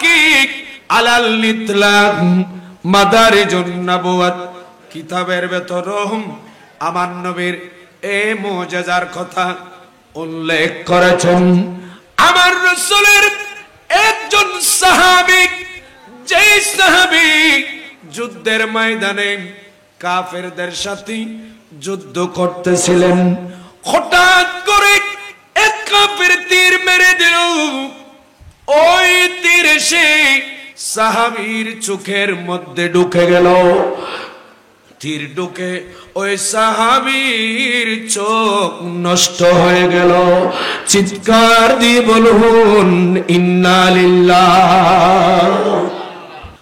তাহকিক আলাল ইতলাক মাদারিজুন নবুওয়াত কিতাবের ভেতর আমার নবীর এই মুজিজার কথা উল্লেখ করেছেন। আমার রাসূলের একজন সাহাবী, যে সাহাবী যুদ্ধের ময়দানে কাফেরদের সাথে যুদ্ধ করতেছিলেন, হঠাৎ করে এক কাফের তীর মেরে দিল। ওই তীর সে সাহাবীর চোখের মধ্যে ঢুকে গেল। তীর ঢুকে ওই সাহাবীর চোখ নষ্ট হয়ে গেল। চিৎকার দিয়ে বলুন ইন্না লিল্লাহ।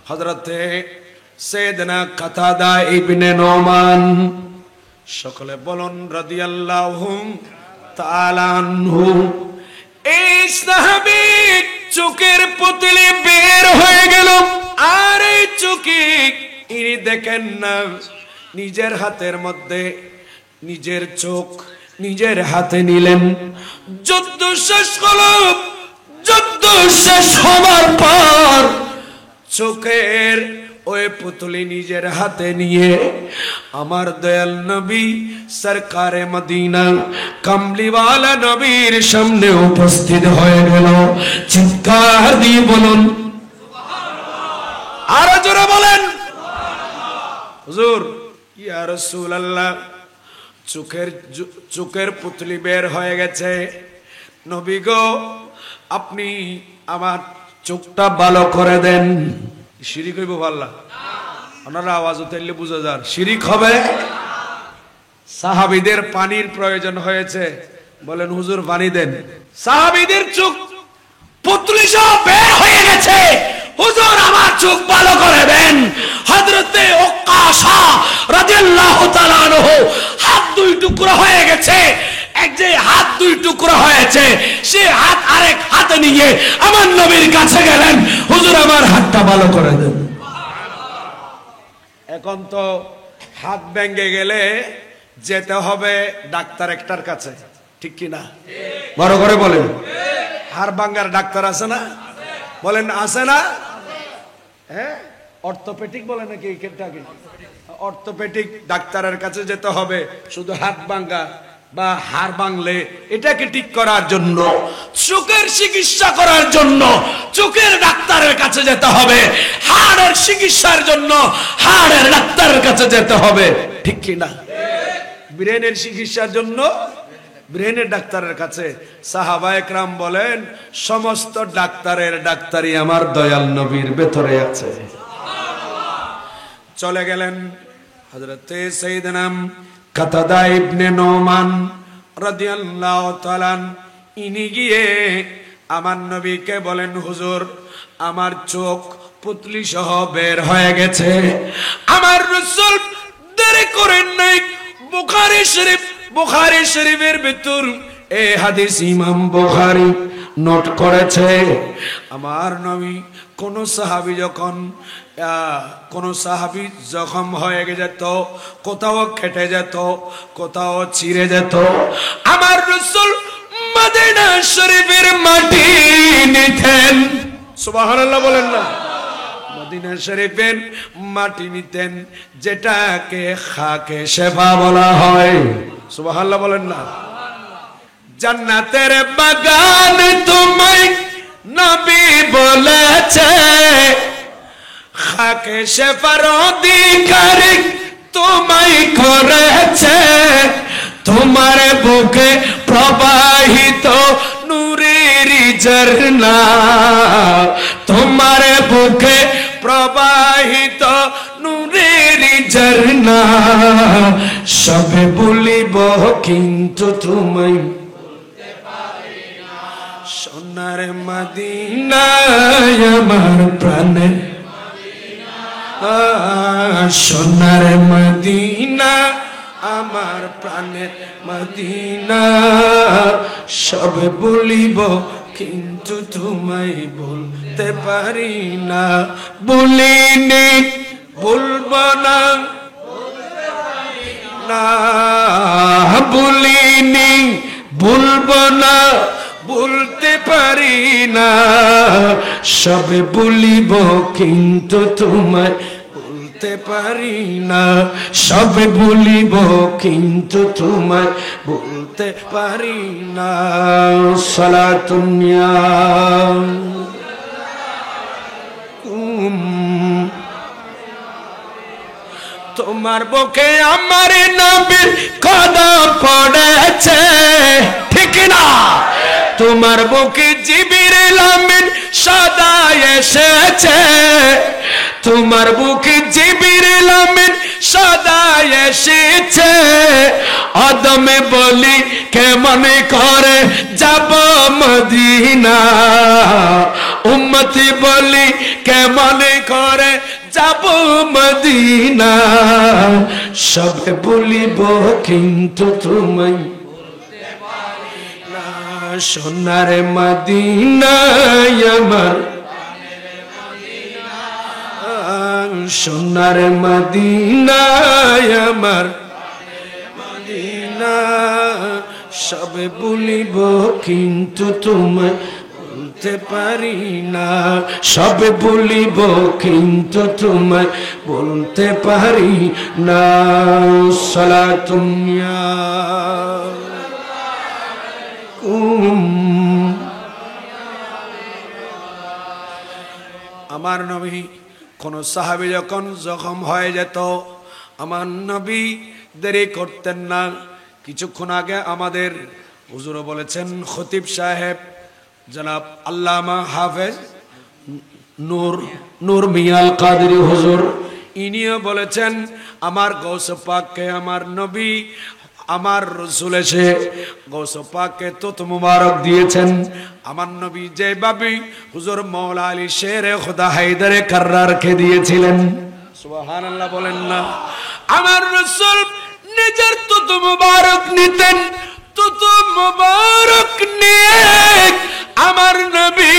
হযরতে সাইয়েদনা কাতাদা ইবনে নোমান, সকলে বলুন রাদিয়াল্লাহু তাআলা আনহু। এই সাহাবী চোখের পুতলি বের হয়ে গেল, আর এই চোখে ইনি দেখেন না, নিজের হাতের মধ্যে নিজের চোখ নিজের হাতে নিলেন। যুদ্ধ শেষ হলো। যুদ্ধ শেষ হবার পর চোখের ওই পুতলি নিজের হাতে নিয়ে আমার দয়াল নবী সরকারে মদিনা কামলিওয়ালা নবীর সামনে উপস্থিত হয়ে গেল। চিৎকার দিয়ে বলুন সুবহানাল্লাহ। আরো জোরে বলেন সুবহানাল্লাহ। হুজুর ইয়া রাসূলুল্লাহ, চোখের পুতলি বের হয়ে গেছে। নবী গো, আপনি আমার চোখটা ভালো করে দেন। শিরিক হইব আল্লাহ? ওনারা আওয়াজ উঠাইলে বুঝা যান শিরিক হবে। সাহাবীদের পানির প্রয়োজন হয়েছে, বলেন হুজুর পানি দেন। সাহাবীদের চোখ পুতলি সহ বের হয়ে গেছে, হুজুর আমার চোখ ভালো করে দেন। হযরতে উকাশা রাদিয়াল্লাহু তাআলা আনহু হাত দুই টুকরো হয়ে গেছে। এক যে হাত দুই টুকরো হয়েছে, সে হাত আরেক হাতে নিয়ে আমার নবীর কাছে গেলেন, হুজুর আমার হাতটা ভালো করে দেন। এখন তো হাত ভেঙে গেলে যেতে হবে ডাক্তার একটার কাছে, ঠিক কি না? বড় করে বলেন। হাড় ভাঙার ডাক্তার আছে না? বলেন আছে না? হ্যাঁ, অর্থোপেডিক বলে নাকি? অর্থোপেডিক ডাক্তারের কাছে যেতে হবে শুধু হাত ভাঙা বা হাড় ভাঙলে এটাকে ঠিক করার জন্য, চোখের চিকিৎসা করার জন্য চোখের ডাক্তারের কাছে যেতে হবে, হাড়ের চিকিৎসার জন্য হাড়ের ডাক্তারের কাছে যেতে হবে, ঠিক কি না? ব্রেনের চিকিৎসার জন্য ব্রেনের ডাক্তারের কাছে। সাহাবায়ে কেরাম বলেন সমস্ত ডাক্তারের ডাক্তারই আমার দয়াল নবীর ভেতরে আছে। চলে গেলেন হযরতে সাইয়েদনা কাতাদা ইবনে নোমান রাদিয়াল্লাহু তাআলা, ইনি গিয়ে আমার নবীকে বলেন হুজুর আমার চোখ পুতলি সহ বের হয়ে গেছে। আমার রাসূল দেরি করেন নাই, বুখারী শরীফের ভিতর এই হাদিস ইমাম বুখারী নোট করেছে। আমার নবী কোন সাহাবী জখম হয়ে যেত, কোথাও কেটে যেত, কোথাও ছিঁড়ে যেত, আমার রাসূল মদিনা শরীফের মাটি নিতেন। সুবহানাল্লাহ বলেন না? মদিনা শরীফের মাটি নিতেন, যেটাকে খাকে শেফা বলা হয়। সুবহানাল্লাহ বলেন না? জান্নাতের বাগান তোমায় নবী বলেছে, খাকে শেফার অধিকারী তোমায় করেছে, তোমার বুকে প্রবাহিত নূরের ঝরনা, তোমার বুকে প্রবাহিত নূরের ঝরনা, সবে বলিব কিন্তু তোমায় বলতে পারি না। সোনার মদিনা আমার প্রাণের মদিনা, সোনার মদিনা আমার প্রাণের মদিনা, সবে বলিব কিন্তু তোমায় বলতে পারি না। বলিনি বলবো না, বলিনি বলবো না, বলতে পারি না, সবে বলিব কিন্তু তোমায় বলতে পারি না, সবে বলিব কিন্তু তোমায় বলতে পারি না। সালাতুনিয়া তোমার বুকে আমার নবীর কদম পড়েছে, ঠিক না? তোমার বুকে জিবরিল আমিন সদা এসেছে, তোমার বুকে জিবরিল আমিন সদা এসেছে। আদমে বলি কেমন করে যাব মদিনা, উম্মতি বলি কেমন করে যাব মদিনা, সবে বলিব কিন্তু তোমায় বলতে পারি না। সোনার মদিনা আমার, সোনার মদিনা আমার মদিনা, সবে বলিব কিন্তু তোমায় বলতে পারি না, সবে বলিব কিন্তু তোমায় বলতে পারি না। সালাতুনিয়া আমার নবী কোন সাহাবী যখন জখম হয়ে যেত, আমার নবী দেরি করতেন না। কিছুক্ষণ আগে আমাদের হুজুর বলেছেন, খতিব সাহেব জনাব আল্লামা হাফেজ নূর মিয়াল কাদেরী হুজুর, ইনিও বলেছেন আমার গৌস পাককে আমার নবী আমার রসুল এসে গৌস পাককে তুত মুবারক দিয়েছেন। আমার নবী যেভাবে হুজুর মৌলা আলী শেরে খোদা হায়দারে কাররারকে দিয়েছিলেন, সুবহানাল্লাহ বলেন না? আমার রসুল নিজের তুত মুবারক নিতেন, তুত মুবারক নিয়ে আমার নবী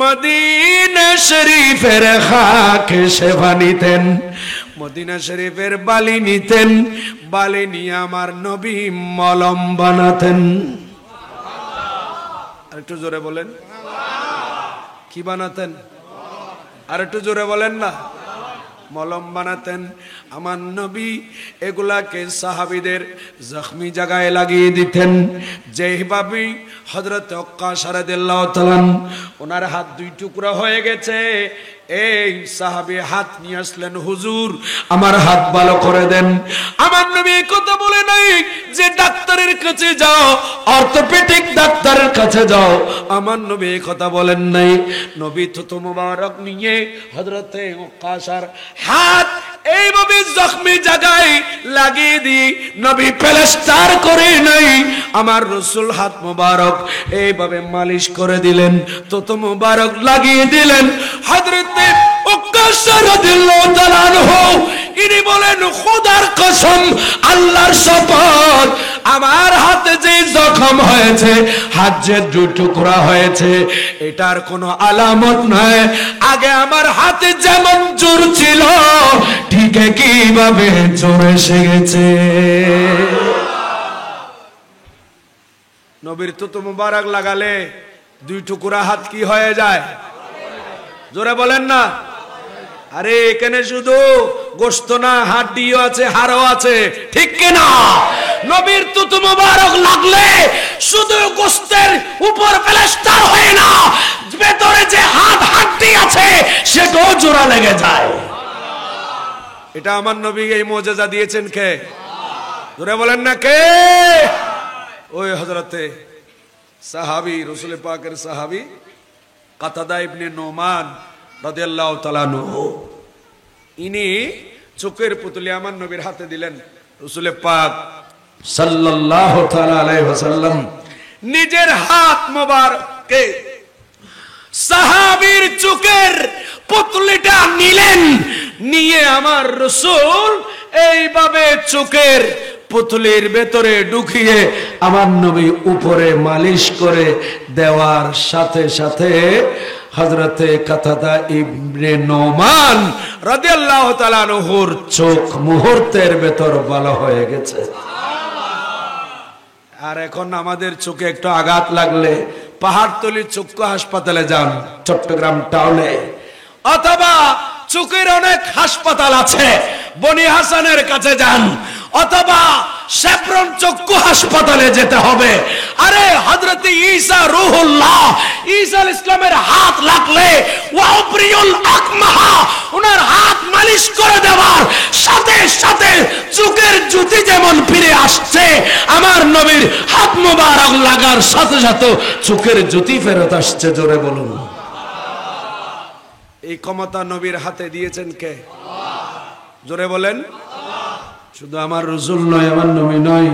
মদিনা শরীফের খাকে সেবা নিতেন, মদিনা শরীফের বালি নিতেন, বালি নিয়ে আমার নবী মলম বানাতেন। আর একটু জোরে বলেন, কি বানাতেন? আর একটু জোরে বলেন না। মলম বানাতেন আমার নবী, এগুলাকে সাহাবীদের জখমি জায়গায় লাগিয়ে দিতেন। যেভাবে হযরত ওয়াক্কাস রাদিয়াল্লাহু তাআলা ওনার হাত দুই টুকরা হয়ে গেছে, এই সাহাবী হাত নিয়ে আসলেন, হুজুর আমার হাত ভালো করে দেন। আমার নবী কথা বলে নাই যে ডাক্তারের কাছে যাও, অর্থোপেডিক ডাক্তারের কাছে যাও, আমার নবী কথা বলেন নাই। নবী থুত মুবারক নিয়ে হযরতে ওয়াক্কাসের হাত এইভাবে জখমি জায়গায় লাগিয়ে দিয়ে নবী প্লাস্টার করে নাই, আমার রাসূল হাত মুবারক এইভাবে মালিশ করে দিলেন, থুত মুবারক লাগিয়ে দিলেন। হযরতে ওয়াক্কাস রাদিয়াল্লাহু তাআলা আনহু ইনি বলেন, খোদার কসম, আল্লাহর শপথ, আমার হাতে যে জখম হয়েছে, হাত যে দুই টুকরা হয়েছে, এটার কোনো আলামত নয়। আগে আমার হাতে যেমন জোর ছিল, ঠিক কিভাবে জোর এসে গেছে। নবীর তুত মুবারক লাগালে দুই টুকরা হাত কি হয়ে যায়? জোরে বলেন না। আরে এখানে শুধু গোশত না, হাড্ডিও আছে, হাড়ও আছে, ঠিক কিনা? নবীর তুত মুবারক লাগলে শুধু গোশতের উপর প্লাস্টার হয় না, ভেতরে যে হাড্ডি আছে সেটাও জোড়া লেগে যায়। এটা আমার নবী এই মুজিজা দিয়েছেন কে? জোরে বলেন না কে? ওই হযরতে সাহাবী, রাসূল পাকের সাহাবী কাতাদা ইবনে নোমান রাদিয়াল্লাহু তাআলা আনহু, ইনি চোখের পুতুলি আমার নবীর হাতে দিলেন। রাসূল পাক সাল্লাল্লাহু তাআলা আলাইহি ওয়াসাল্লাম নিজের হাত মোবারকে সাহাবীর চোখের পুতুলিটা নিলেন, নিয়ে আমার রাসূল এইভাবে চোখের পুতুলির ভেতরে ঢুকিয়ে আমার নবী উপরে মালিশ করে দেওয়ার সাথে সাথে হযরতে কাতাদা ইবনে নোমান রাদিয়াল্লাহু তাআলা আনহুর চোখ মুহূর্তের ভেতর ভালো হয়ে গেছে। আর এখন আমাদের চোখে একটু আঘাত লাগলে পাহাড়তলি চক্ষু হাসপাতালে যান চট্টগ্রাম টাউনে, অথবা চোখের অনেক হাসপাতাল আছে বনি হাসানের কাছে যান, অথবা শেফরন চক্ষু হাসপাতালে যেতে হবে। আরে হযরত ঈসা রূহুল্লাহ, ঈসা আলাইহিস সালামের হাত লাগলে ওয়াবরিউল আকমাহা, ওনার হাত মালিশ করে দেওয়ার সাথে সাথে চোখের জ্যোতি যেমন ফিরে আসছে, আমার নবীর হাত মোবারক লাগার সাথে সাথে চোখের জ্যোতি ফেরত আসছে। জোরে বলুন। এই ক্ষমতা নবীর হাতে দিয়েছেন কে? জোরে বলেন। শুধু আমার রাসূল নয়, আমার নবী নয়,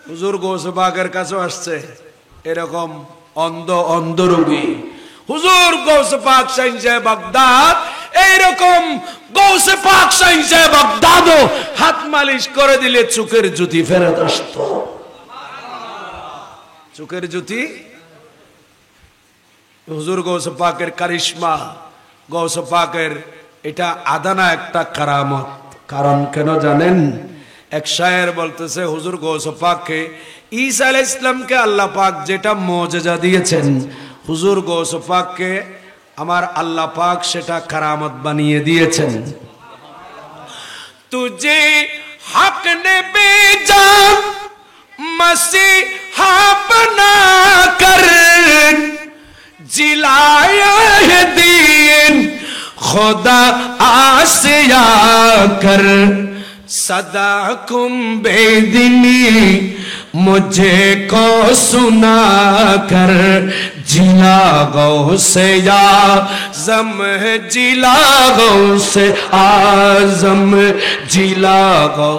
হুজুর গৌস পাকের কাছে আসছে এরকম অন্ধ রোগী। হুজুর গৌস পাক শাইনশাহ বাগদাদ, এইরকম গৌস পাক শাইনশাহ বাগদাদ হাত মালিশ করে দিলে চোখের জ্যোতি ফেরত আসতো। চোখের জ্যোতি হুজুর গৌস পাকের কারিশমা, গৌস পাকের এটা আদানা একটা কারামত। কারণ কেন জানেন? এক শায়ের বলতেছে হুজুর গৌস পাককে ঈসা আলাইহিস সালামকে আল্লাহ পাক যেটা মুজিজা দিয়েছেন, হুজুর গৌস পাককে আমার আল্লাহ পাক সেটা কারামত বানিয়ে দিয়েছেন। তুঝে হক নে বেজা মসিহা বনা কর जिलाया है दीन खुदा आसिया कर सदा कुम बेदिनी मुझे को सुना कर जिला गौ से आज़म जिला गौ से आज़म जिला गौ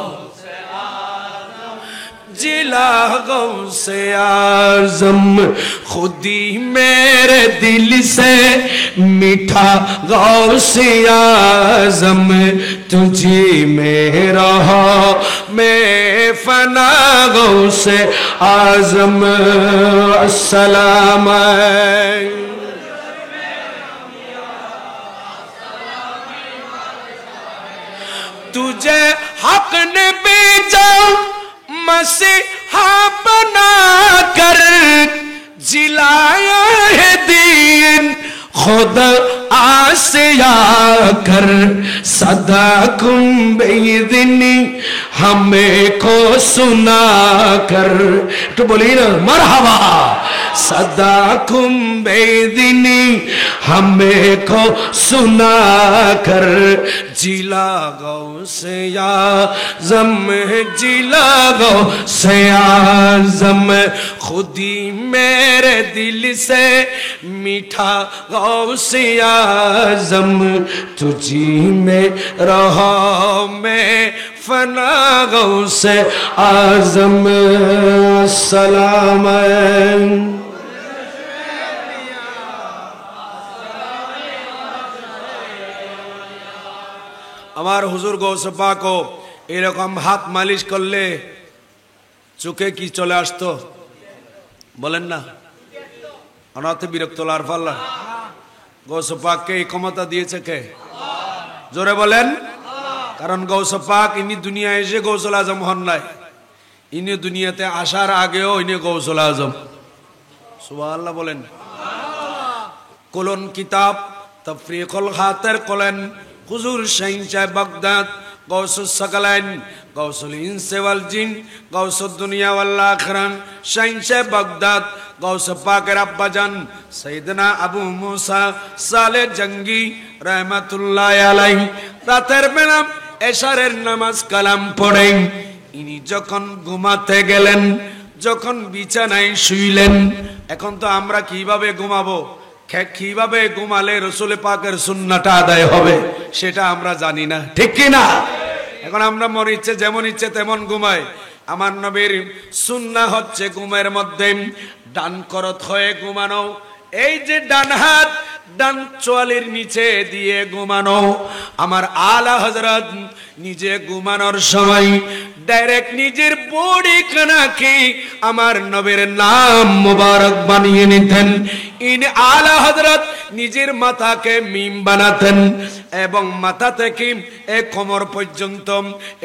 जिला गौ से आज़म खुदी मेरे दिल से मीठा गौ से आज़म तुझी में रहा मैं फना गौ से आज़म। अस्सलाम तुझे हक ने भेजा मसीहा बना कर जिलाया है दीन खुदा आसिया कर सदा कुम बेदिनी हमें को सुना कर। तो बोलिए ना मरहबा। सदा कुम बेदिनी हमें को सुना कर जिला गौ से आज़म जिला गौ से आज़म खुदी मेरे दिल से मीठा गौ से आज़म तुझी में रहा मैं फना गौ से आज़म। सलाम আমার হুজুর গৌস পাকও এরকম হাত মালিশ করলে চোখে কি চলে আসতো বলেন না? অনাথে বিরক্ত লার ফাল্লা। গৌস পাককে এই ক্ষমতা দিয়েছে কে? জোরে বলেন। কারণ গৌস পাক ইনি দুনিয়ায় এসে গৌসুল আজম হন নাই, ইনি দুনিয়াতে আসার আগেও ইনি গৌসুল আজম। সুবহানাল্লাহ বলেন। কোলন কিতাব তাফরিকুল খাতির কলেন হুজুর শাইনশাহ বাগদাদ গৌসুস সাকালাইন গৌসুল ইনসি ওয়াল জিন গৌসুদ দুনিয়া ওয়াল আখিরা শাইনশাহ বাগদাদ গৌস পাকের আব্বাজান সাইয়েদনা আবু মুসা সালেহ জঙ্গি রাহমাতুল্লাহ আলাইহি রাতের বেলা এশারের নামাজ কালাম পড়েন। ইনি যখন ঘুমাতে গেলেন, যখন বিছানায় শুইলেন, এখন তো আমরা কিভাবে ঘুমাবো, কিভাবে ঘুমালে রাসূল পাকের সুন্নাহটা আদায় হবে সেটা আমরা জানি না, ঠিক কি না? এখন আমরা মন ইচ্ছে যেমন ইচ্ছে তেমন ঘুমাই। আমার নবীর সুন্নাহ হচ্ছে ঘুমের মধ্যে ডান করত হয়ে ঘুমানো, এই যে ডান হাত ডান চোয়ালের নিচে দিয়ে ঘুমানো। আমার আলা হযরত নিজে ঘুমানোর সময় ডাইরেক্ট নিজের বডি কানাকে আমার নবীর নাম মুবারক বানিয়ে নিতেন। ইন আলা হযরত নিজের মাথাকে মিম বানাতেন এবং মাথা থেকে কোমর পর্যন্ত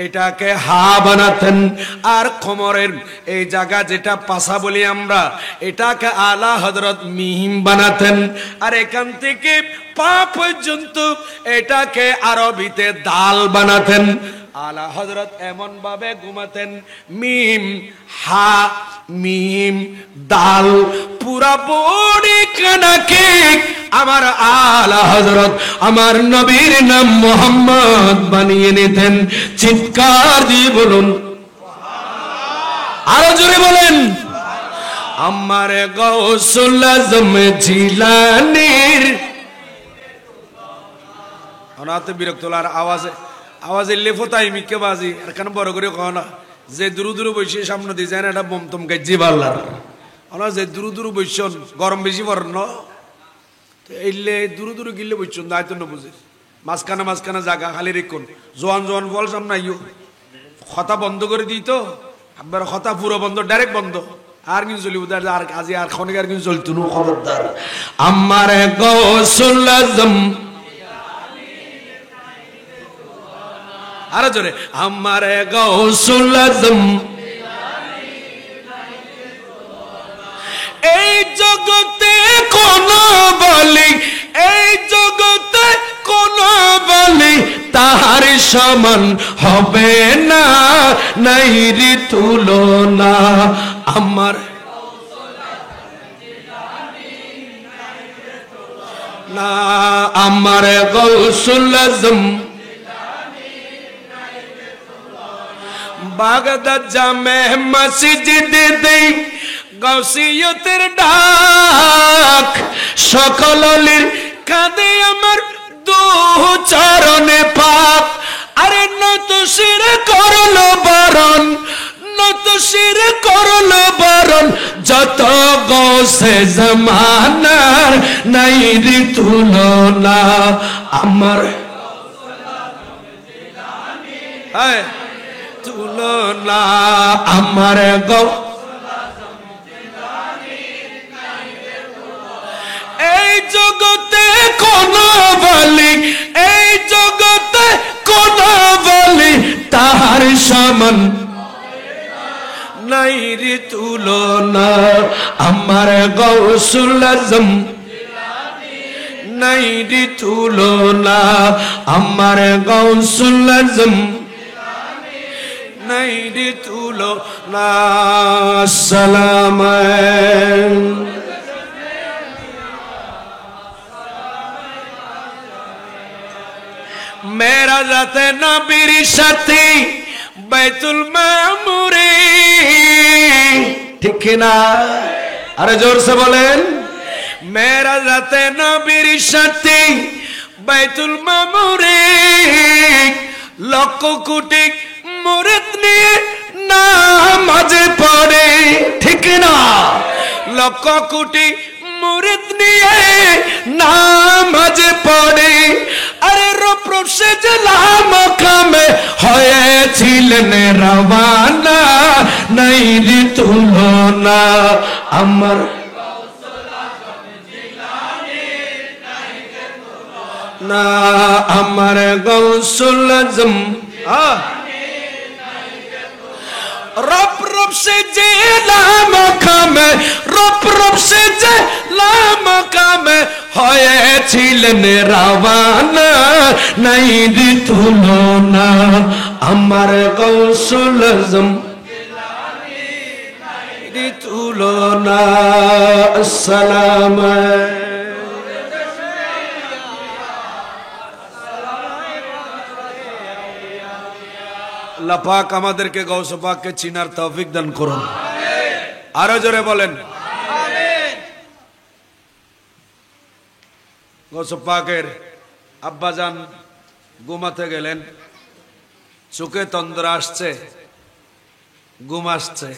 এটাকে হা বানাতেন, আর কোমরের এই জায়গা যেটা পাছা বলি আমরা এটাকে আলা হযরত মিম বানাতেন, আর এখান থেকে পা পর্যন্ত এটাকে আরবিতে দাল বানাতেন। আলা হযরত এমন ভাবে ঘুমাতেন মিম হা মিম দাল পুরা বডি কানাকে আমার আলা হযরত আমার নবীর নাম মুহাম্মদ বানিয়ে নিতেন। চিৎকার দিয়ে বলুন সুবহানাল্লাহ, আরো জোরে বলেন আমার গাউসুল আজম জিলানীর। অনাতে বিরক্তলার আওয়াজে লেফতাই মিকে বাজি আর কেন বড় করে কও না যে দূর দূর বসে সামনে দিয়ে যায় না এটা বমতম গাইজি পাল্লার ওনা যে দূর দূর বসছেন গরম বেশি পড়েন না এইলে দূর দূর গিলে বসছেন দায়িত্ব না বুঝে মাঝখানে জায়গা খালি রেখুন জোয়ান জোয়ান বল সামনে আইও কথা বন্ধ করে দিই তো আবার কথা পুরো বন্ধ ডাইরেক্ট বন্ধ আর কিন্তু চলিব আর আজি আর ক্ষণিক আর কিন্তু চলতো না খবরদার। আমার গাউসুল আজম আরো জোরে আমার গাউসুল আজম এই জগতে কোন বলি এই জগতে কোন বলি তাহার সমান হবে না নাই রে তুলনা। আমার না আমার গাউসুল আজম বাগদাদ জামে মসজিদ দেই গাউসিয়তের ডাক সকল অলির কাঁদে আমার দু চরণে পাপ। আরে নত শির করলো বরণ নত শির করলো বরণ যত গৌসে জামানার নাই রে তুলনা। আমার তুলনা আমার এই জগতে কোন বলি এই জগতে কোন বলি তাহার সমান নাই রে তুলনা। আমার গাউসুল আজম নাই রে তুলনা। আমার গাউসুল আজম নাই রে তুলনা। সালাম মেরা যাতে নবীর সাথে বাইতুল মামুরে ঠিক না আরে জোরসে বলেন মেরা যাতে নবীর সাথে বাইতুল মামুরে লক্ষ কোটি মুরিদ নিয়ে নামাজে পড়ে ঠিক না লক্ষ কোটি মুরিদ নিয়ে নামাজে পড়ে। আরে রূপ সে জলাম কামে হয়েছিলেন রওয়ানা নাই রে তুলনা। আমার না আমার গাউসুল আজম রূপ সে জলাম কামে রূপ সে জলাম কামে হয়েছিলেন রওয়ানা নাই রে তুলনা। আমার গাউসুল আজম রে তুলনা। আসসালাম আল্লাহ পাক আমাদেরকে গাউস পাককে চিনার তৌফিক দান করুন। আরো জোরে বলেন আমিন। গাউস পাকের আব্বাজান ঘুমাতে গেলেন চোখে তন্দ্রা আসছে ঘুম আসছে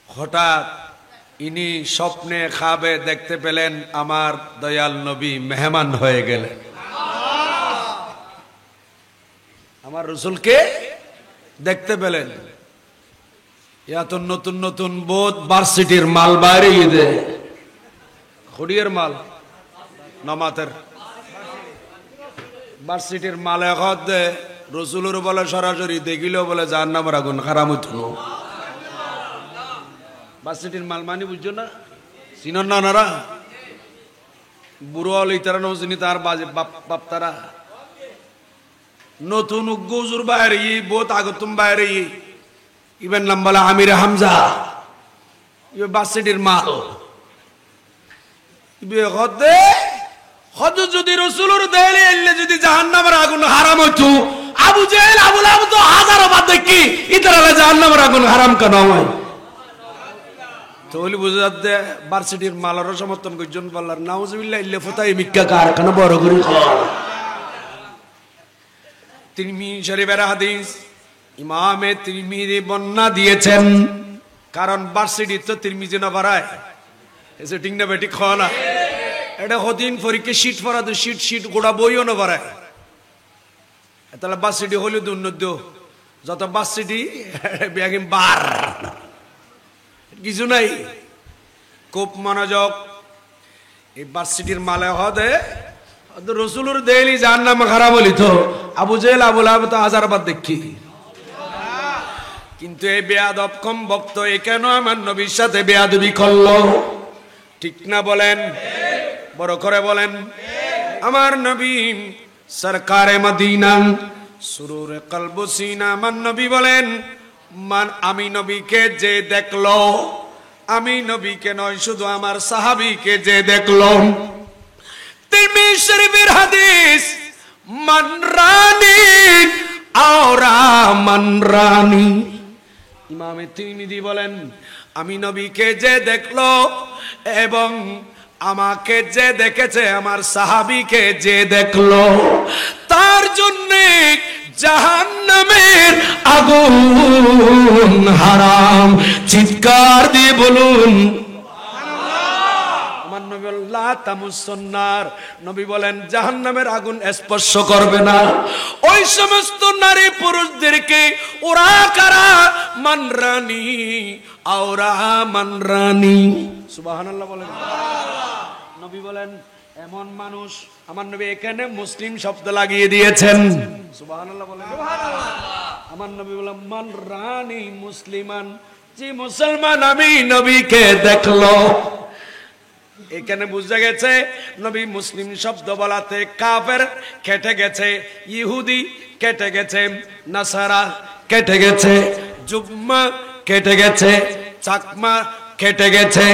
হঠাৎ ইনি স্বপ্নে খাবে দেখতে পেলেন আমার দয়াল নবী মেহমান হয়ে গেলেন। আমার রসুলকে দেখতে পেলেন। এত নতুন নতুন বোধ ভার্সিটির মাল বাইরে ঈদে খড়িয়ের মাল নমাতের ভার্সিটির মাল এখন রসুলের বলে সরাসরি দেখিলেও বলে জাহান্নামের আগুন হারাম হইতো না। ভার্সিটির মাল মানি বুঝছো না, চিনন না ওনারা বুড়ো হলি তারা নজিনী তার বাজে বাপ তারা নতুন উজ্জুর বাইরে বোধ আগতুম বাইরে ইবেন নাম বলে আমির হামজা ইবে ভার্সিটির মাল ইবে হদ যদি রসুলের দেহলে এলে যদি জাহান্নামের আগুন হারাম হইতো আবু জেহেল আবু লাহাব তো হাজারো বাদ দেখি ইতারা জাহান্নামের আগুন হারাম কেন হয়? তাহলে বুঝা যাচ্ছে ভার্সিটির মালারও সমর্থন করছেন বললার নাউজুবিল্লাহ ইল্লা ফুতাই মিক্কা কারখানা বড় করে তিরমিজি শরীফের হাদিস ইমামে তিরমিজি বর্ণনা দিয়েছেন। কারণ ভার্সিটি তো তিরমিজি না বাড়ায় এসে ঠিক না বেটি খাওয়া না এটা হদিন পরীক্ষা শীট পড়া তো শীট গোড়া বইও না বাড়ায় তাহলে ভার্সিটি হলে তো উন্নত যত ভার্সিটি ব্যাগিং বার কিছু নাই। খুব মনোযোগ এই ভার্সিটির মালে হদে রসুলের দেহলি জাহান্নাম খারাপ বলি তো আবু জেহেল আবু লাহাব তো হাজার বার দেখি। কিন্তু এই বেয়াদব কম ভক্ত এ কেন আমার নবীর সাথে বেয়াদবি করলো? ঠিক না বলেন? বড় করে বলেন। আমার নবী সরকারে মদিনা সুরুরে কলব সিনা আমার নবী বলেন আমি নবীকে যে দেখলো আমি নবীকে নয় শুধু আমার সাহাবীকে যে দেখলো তিরমিজি শরীফের হাদিস মান রানি আওরা মান রানি ইমামে তিরমিজি বলেন আমি নবীকে যে দেখলো এবং আমাকে যে দেখেছে আমার সাহাবীকে যে দেখলো তার জন্য জাহান্নামের আগুন হারাম। চিৎকার দিয়ে বলুন আমার নবী লা তামুসুন্নার নবী বলেন জাহান্নামের আগুন স্পর্শ করবে না ওই সমস্ত নারী পুরুষদেরকে ওরা কারা মানরানি আওরা মানরানি সুবহানাল্লাহ বলেন। নবী বলেন এমন মানুষ আমার নবী এখানে মুসলিম শব্দ লাগিয়ে দিয়েছেন সুবহানাল্লাহ বলেন। আমার নবী বলেন মান রানি মুসলিমান যে মুসলমান আমি নবীকে দেখলো। এখানে বুঝা গেছে নবী মুসলিম শব্দ বলাতে কাফের কেটে গেছে, ইহুদি কেটে গেছে, নাসারা কেটে গেছে, জুম্মা কেটে গেছে, চাকমা কেটে গেছে।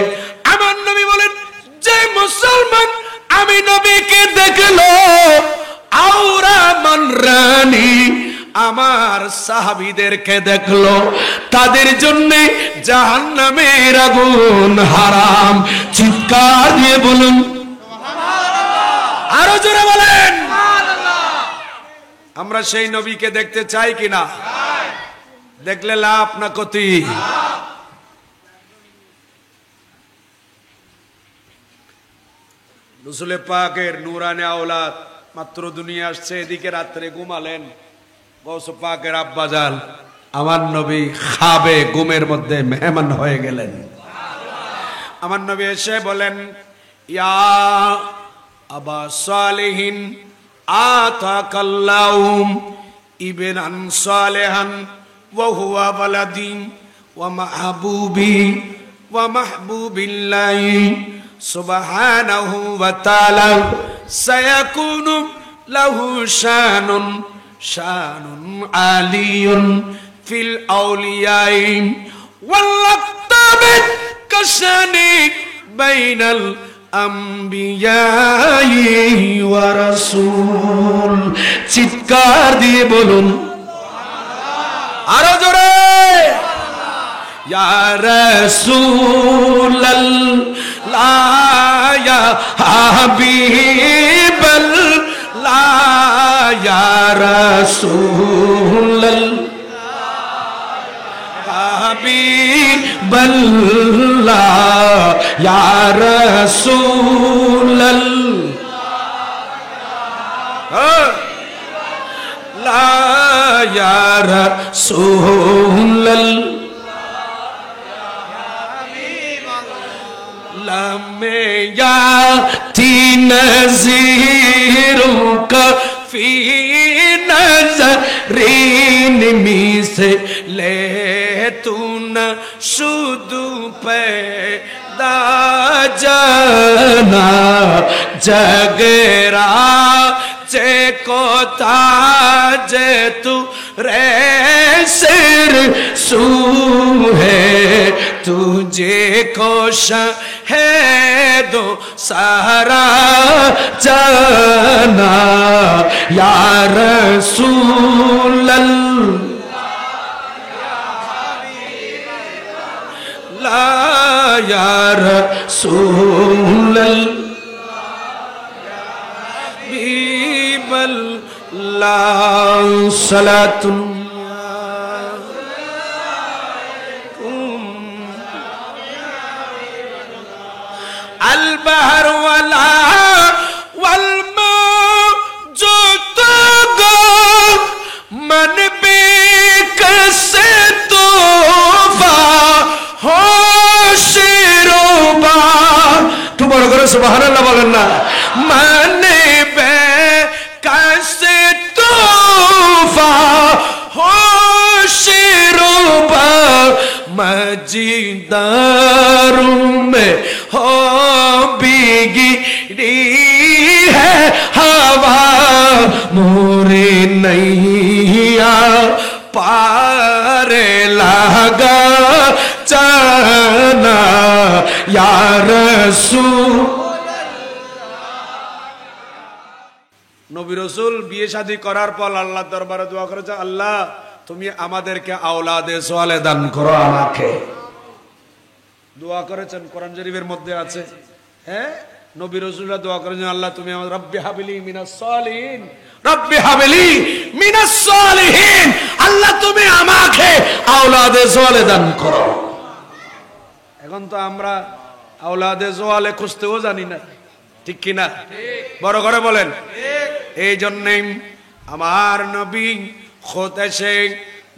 আমার নবী বলেন যে মুসলমান আমি নবীকে দেখলো আওরা মানরানি আমার সাহাবীদেরকে দেখলো তাদের জন্য জাহান্নামের আগুন হারাম। চিৎকার দিয়ে বলুন আরো জোরে বলেন। আমরা সেই নবীকে দেখতে চাই কিনা? দেখলে লাভ না ক্ষতি? রসুল পাকের নূরানি আওলাদ মাত্র দুনিয়া আসছে, এদিকে রাত্রে ঘুমালেন। গৌস পাকের আব্বাজান আমার নবী খাবে ঘুমের মধ্যে মেহমান হয়ে গেলেন। আমার নবী এসে বলেন ইয়া আবা সালেহিন আতাকাল্লাহুম ইবনান সালেহান ওয়া হুয়া বালাদি ওয়া মাহবুবি ওয়া মাহবুবিল্লাহি সুবহানাহু ওয়া তাআলা সায়াকুনু লাহু শানুন আলিয়ুন ফিল আউলিয়াই ওয়াল আক্তাবি কাশানি বাইনাল আম্বিয়াই ওয়া রাসূল। চিৎকার দিয়ে বলুন আরো জোরে ইয়া রাসূলাল্লাহ ইয়া হাবিবাল্লাহ ইয়া রাসূলাল্লাহ হাবিবাল্লাহ ইয়া রাসূলাল্লাহ লা ইয়া রাসূলাল্লাহ में याती नज़ीरों का फी नज़रीन मी से ले तू न शुदु पैदा जना जगरा जे को ताजे तू रे सिर सू है तुझे कोश है दो सारा जाना या रसूल अल्लाह या रसूल अल्लाह सलातुन البحر ولا والموجود من بكسر توفا होशिरोबा तू बड़ा करो सुभान अल्लाह बोलना मन बेकसे तूफा होशिरोबा मजीदारों में हो बिगी है हवा मोरे नैया पारे लगा जाना या रसूल নবী রাসূল বিয়ে শাদী করার পর আল্লাহর দরবারে দোয়া করেছে আল্লাহ তুমি আমাদেরকে আওলাদে সালেহ দান করো আমাকে দোয়া করেছেন কোরআন শরীফের মধ্যে আছে হ্যাঁ নবী রাসূলরা দোয়া করেছেন আল্লাহ তুমি আমাদের রব্বি হাবলি মিনাস সালিহিন রব্বি হাবলি মিনাস সালিহিন আল্লাহ তুমি আমাকে আওলাদে সালেহ দান করো এখন তো আমরা আওলাদে সালেহ খুঁজতেও জানি না ঠিক কি না বড় করে বলেন ঠিক এই জন্যই আমার নবী খুদ এসে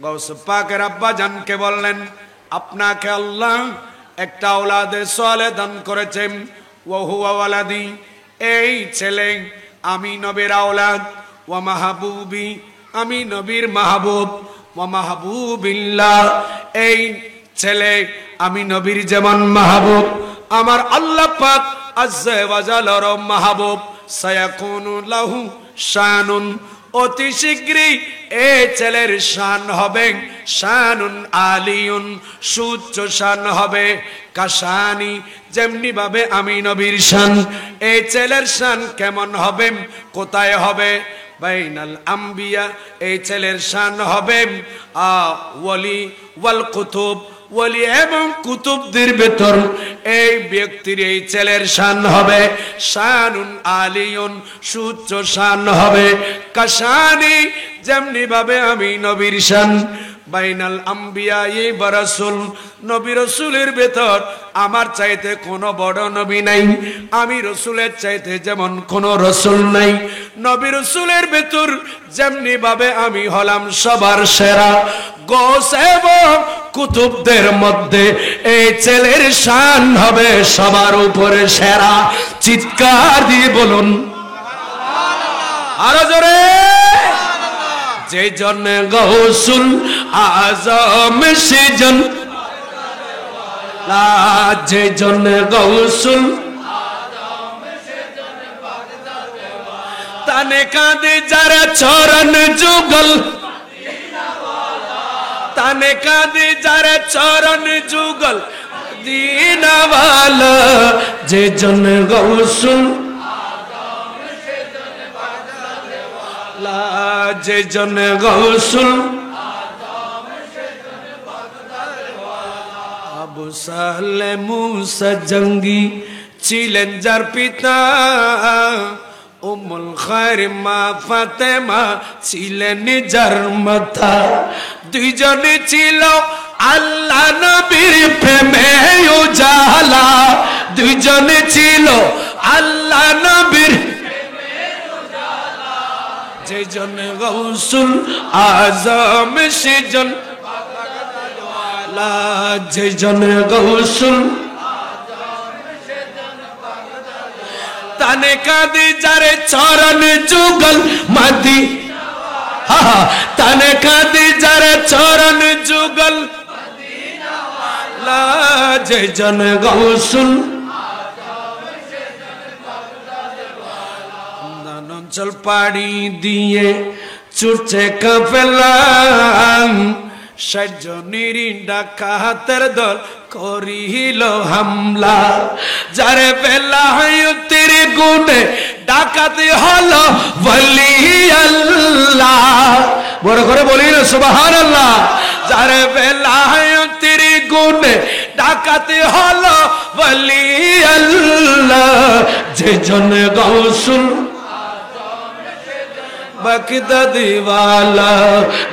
গৌস পাকের আব্বা জানকে বললেন আপনাকে আল্লাহ একটা আওলাদে সালেহ দান করেছেন ওয়া হুয়া ওয়ালাদি এই ছেলে আমি নবীর আওলাদ ওয়া মাহবুবি আমি নবীর মাহবুব ওয়া মাহবুবিল্লাহ এই ছেলে আমি নবীর যেমন মাহবুব আমার আল্লাহ পাক আজ্জা ওয়া জালার মাহবুব সায়াকুনু লাহু শানুন অতি শীঘ্রই এই ছেলের শান হবে শানুন আলিয়ুন সুউচ্চ শান হবে কাশানি যেমনি ভাবে আমি নবীর শান এই ছেলের শান কেমন হবে কোথায় হবে বাইনাল আম্বিয়া এই ছেলের শান হবে ওয়ালি ওয়াল কুতুব ওয়ালি এবং কুতুবদের ভেতর এই ব্যক্তির এই ছেলের শান হবে শানুন আলিয়ুন সুউচ্চ শান হবে কাশানি যেমনি ভাবে আমি নবীর শান বাইনাল আম্বিয়া ওয়া রাসূল নবী রাসূলের ভেতর আমার চাইতে কোনো বড় নবী নাই আমি রাসূলের চাইতে যেমন কোনো রাসূল নাই নবী রাসূলের ভেতর যেমনি ভাবে আমি হলাম সবার সেরা গৌস এবং কুতুবদের মধ্যে এই ছেলের শান হবে সবার উপরে সেরা চিৎকার দিয়ে বলুন আরো জোরে যে জন গৌসুল আজম সেজন যে জন গৌসুল তানে কাঁদে যারা চরণ যুগল তানে কাঁদে যারা চরণ যুগল দীনওয়ালা যে জন গৌসুল যে জন গৌসুল আবু সালে মুসা জঙ্গি ছিলেন যার পিতা উম্মুল খায়র মা ফাতেমা ছিলেন যার মাতা দুইজনে ছিল আল্লাহ নবীর প্রেমে উজালা দুইজনে ছিল আল্লাহ নবীর যেজন গৌসুল আজম সেজন যেজন গৌসুল তানে কাঁদে যারে চরণ যুগল মাদি তানে কাঁদে যারে চরণ যুগল যেজন গৌসুল অঞ্চল পাড়ি দিয়ে ছুটছে কাফেলা 60 জনের ডাকাতের দল করিল হামলা যারে বেলায়েতের গুণে ডাকাতি হলো ওলি আল্লাহ বড় করে বলি না সুবহানাল্লাহ যারে বেলায়েতের গুণে ডাকাতি হলো ওলি আল্লাহ যেজন গৌসুল বাগদাদি ওয়ালা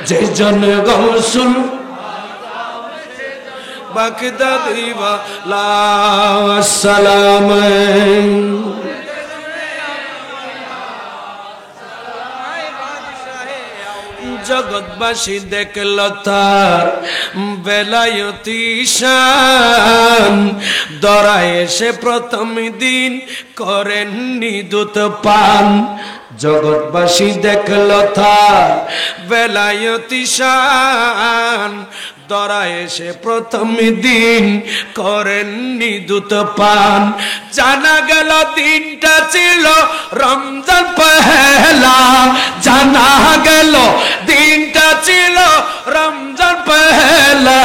যেজন গৌসুল বাগদাদি ওয়ালা আসসালাম জগৎবাসী দেখল তার বেলায়েতি শান দরায় এসে প্রথম দিন করেন নিদুত পান জগৎবাসী দেখল তার বেলায়েতি শান দরায় এসে প্রথম দিন করেন নিদুত পান জানা গেল দিনটা ছিল রমজান পহেলা জানা গেল দিনটা ছিল রমজান পহেলা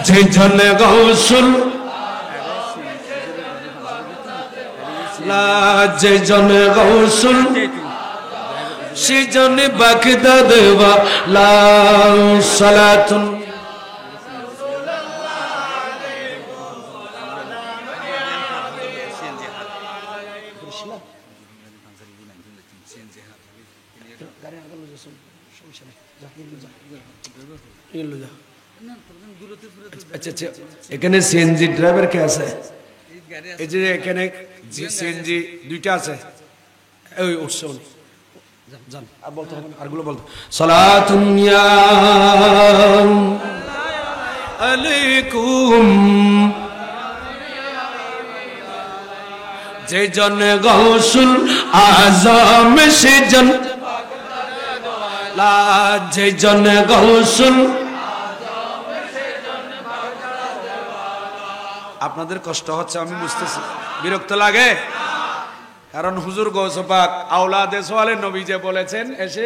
যেজন গৌসুল যেজন গৌসুল সেজন বাগদাদ ওয়ালা সালাতুন আচ্ছা আচ্ছা এখানে সিএনজি ড্রাইভার কে আছে এই যে এখানে সিএনজি দুইটা আছে ওই উঠছে জান আর বলতে হবে আরগুলো বলতে সালাতুন ইয়া আলাইকুম যেজন গৌসুল আজম সেজন যেজন গৌসুল আপনাদের কষ্ট হচ্ছে আমি বুঝতেছি বিরক্ত লাগে কারণ হুজুর গৌস পাক আওলাদে সোয়ালে নবী যে বলেছেন এসে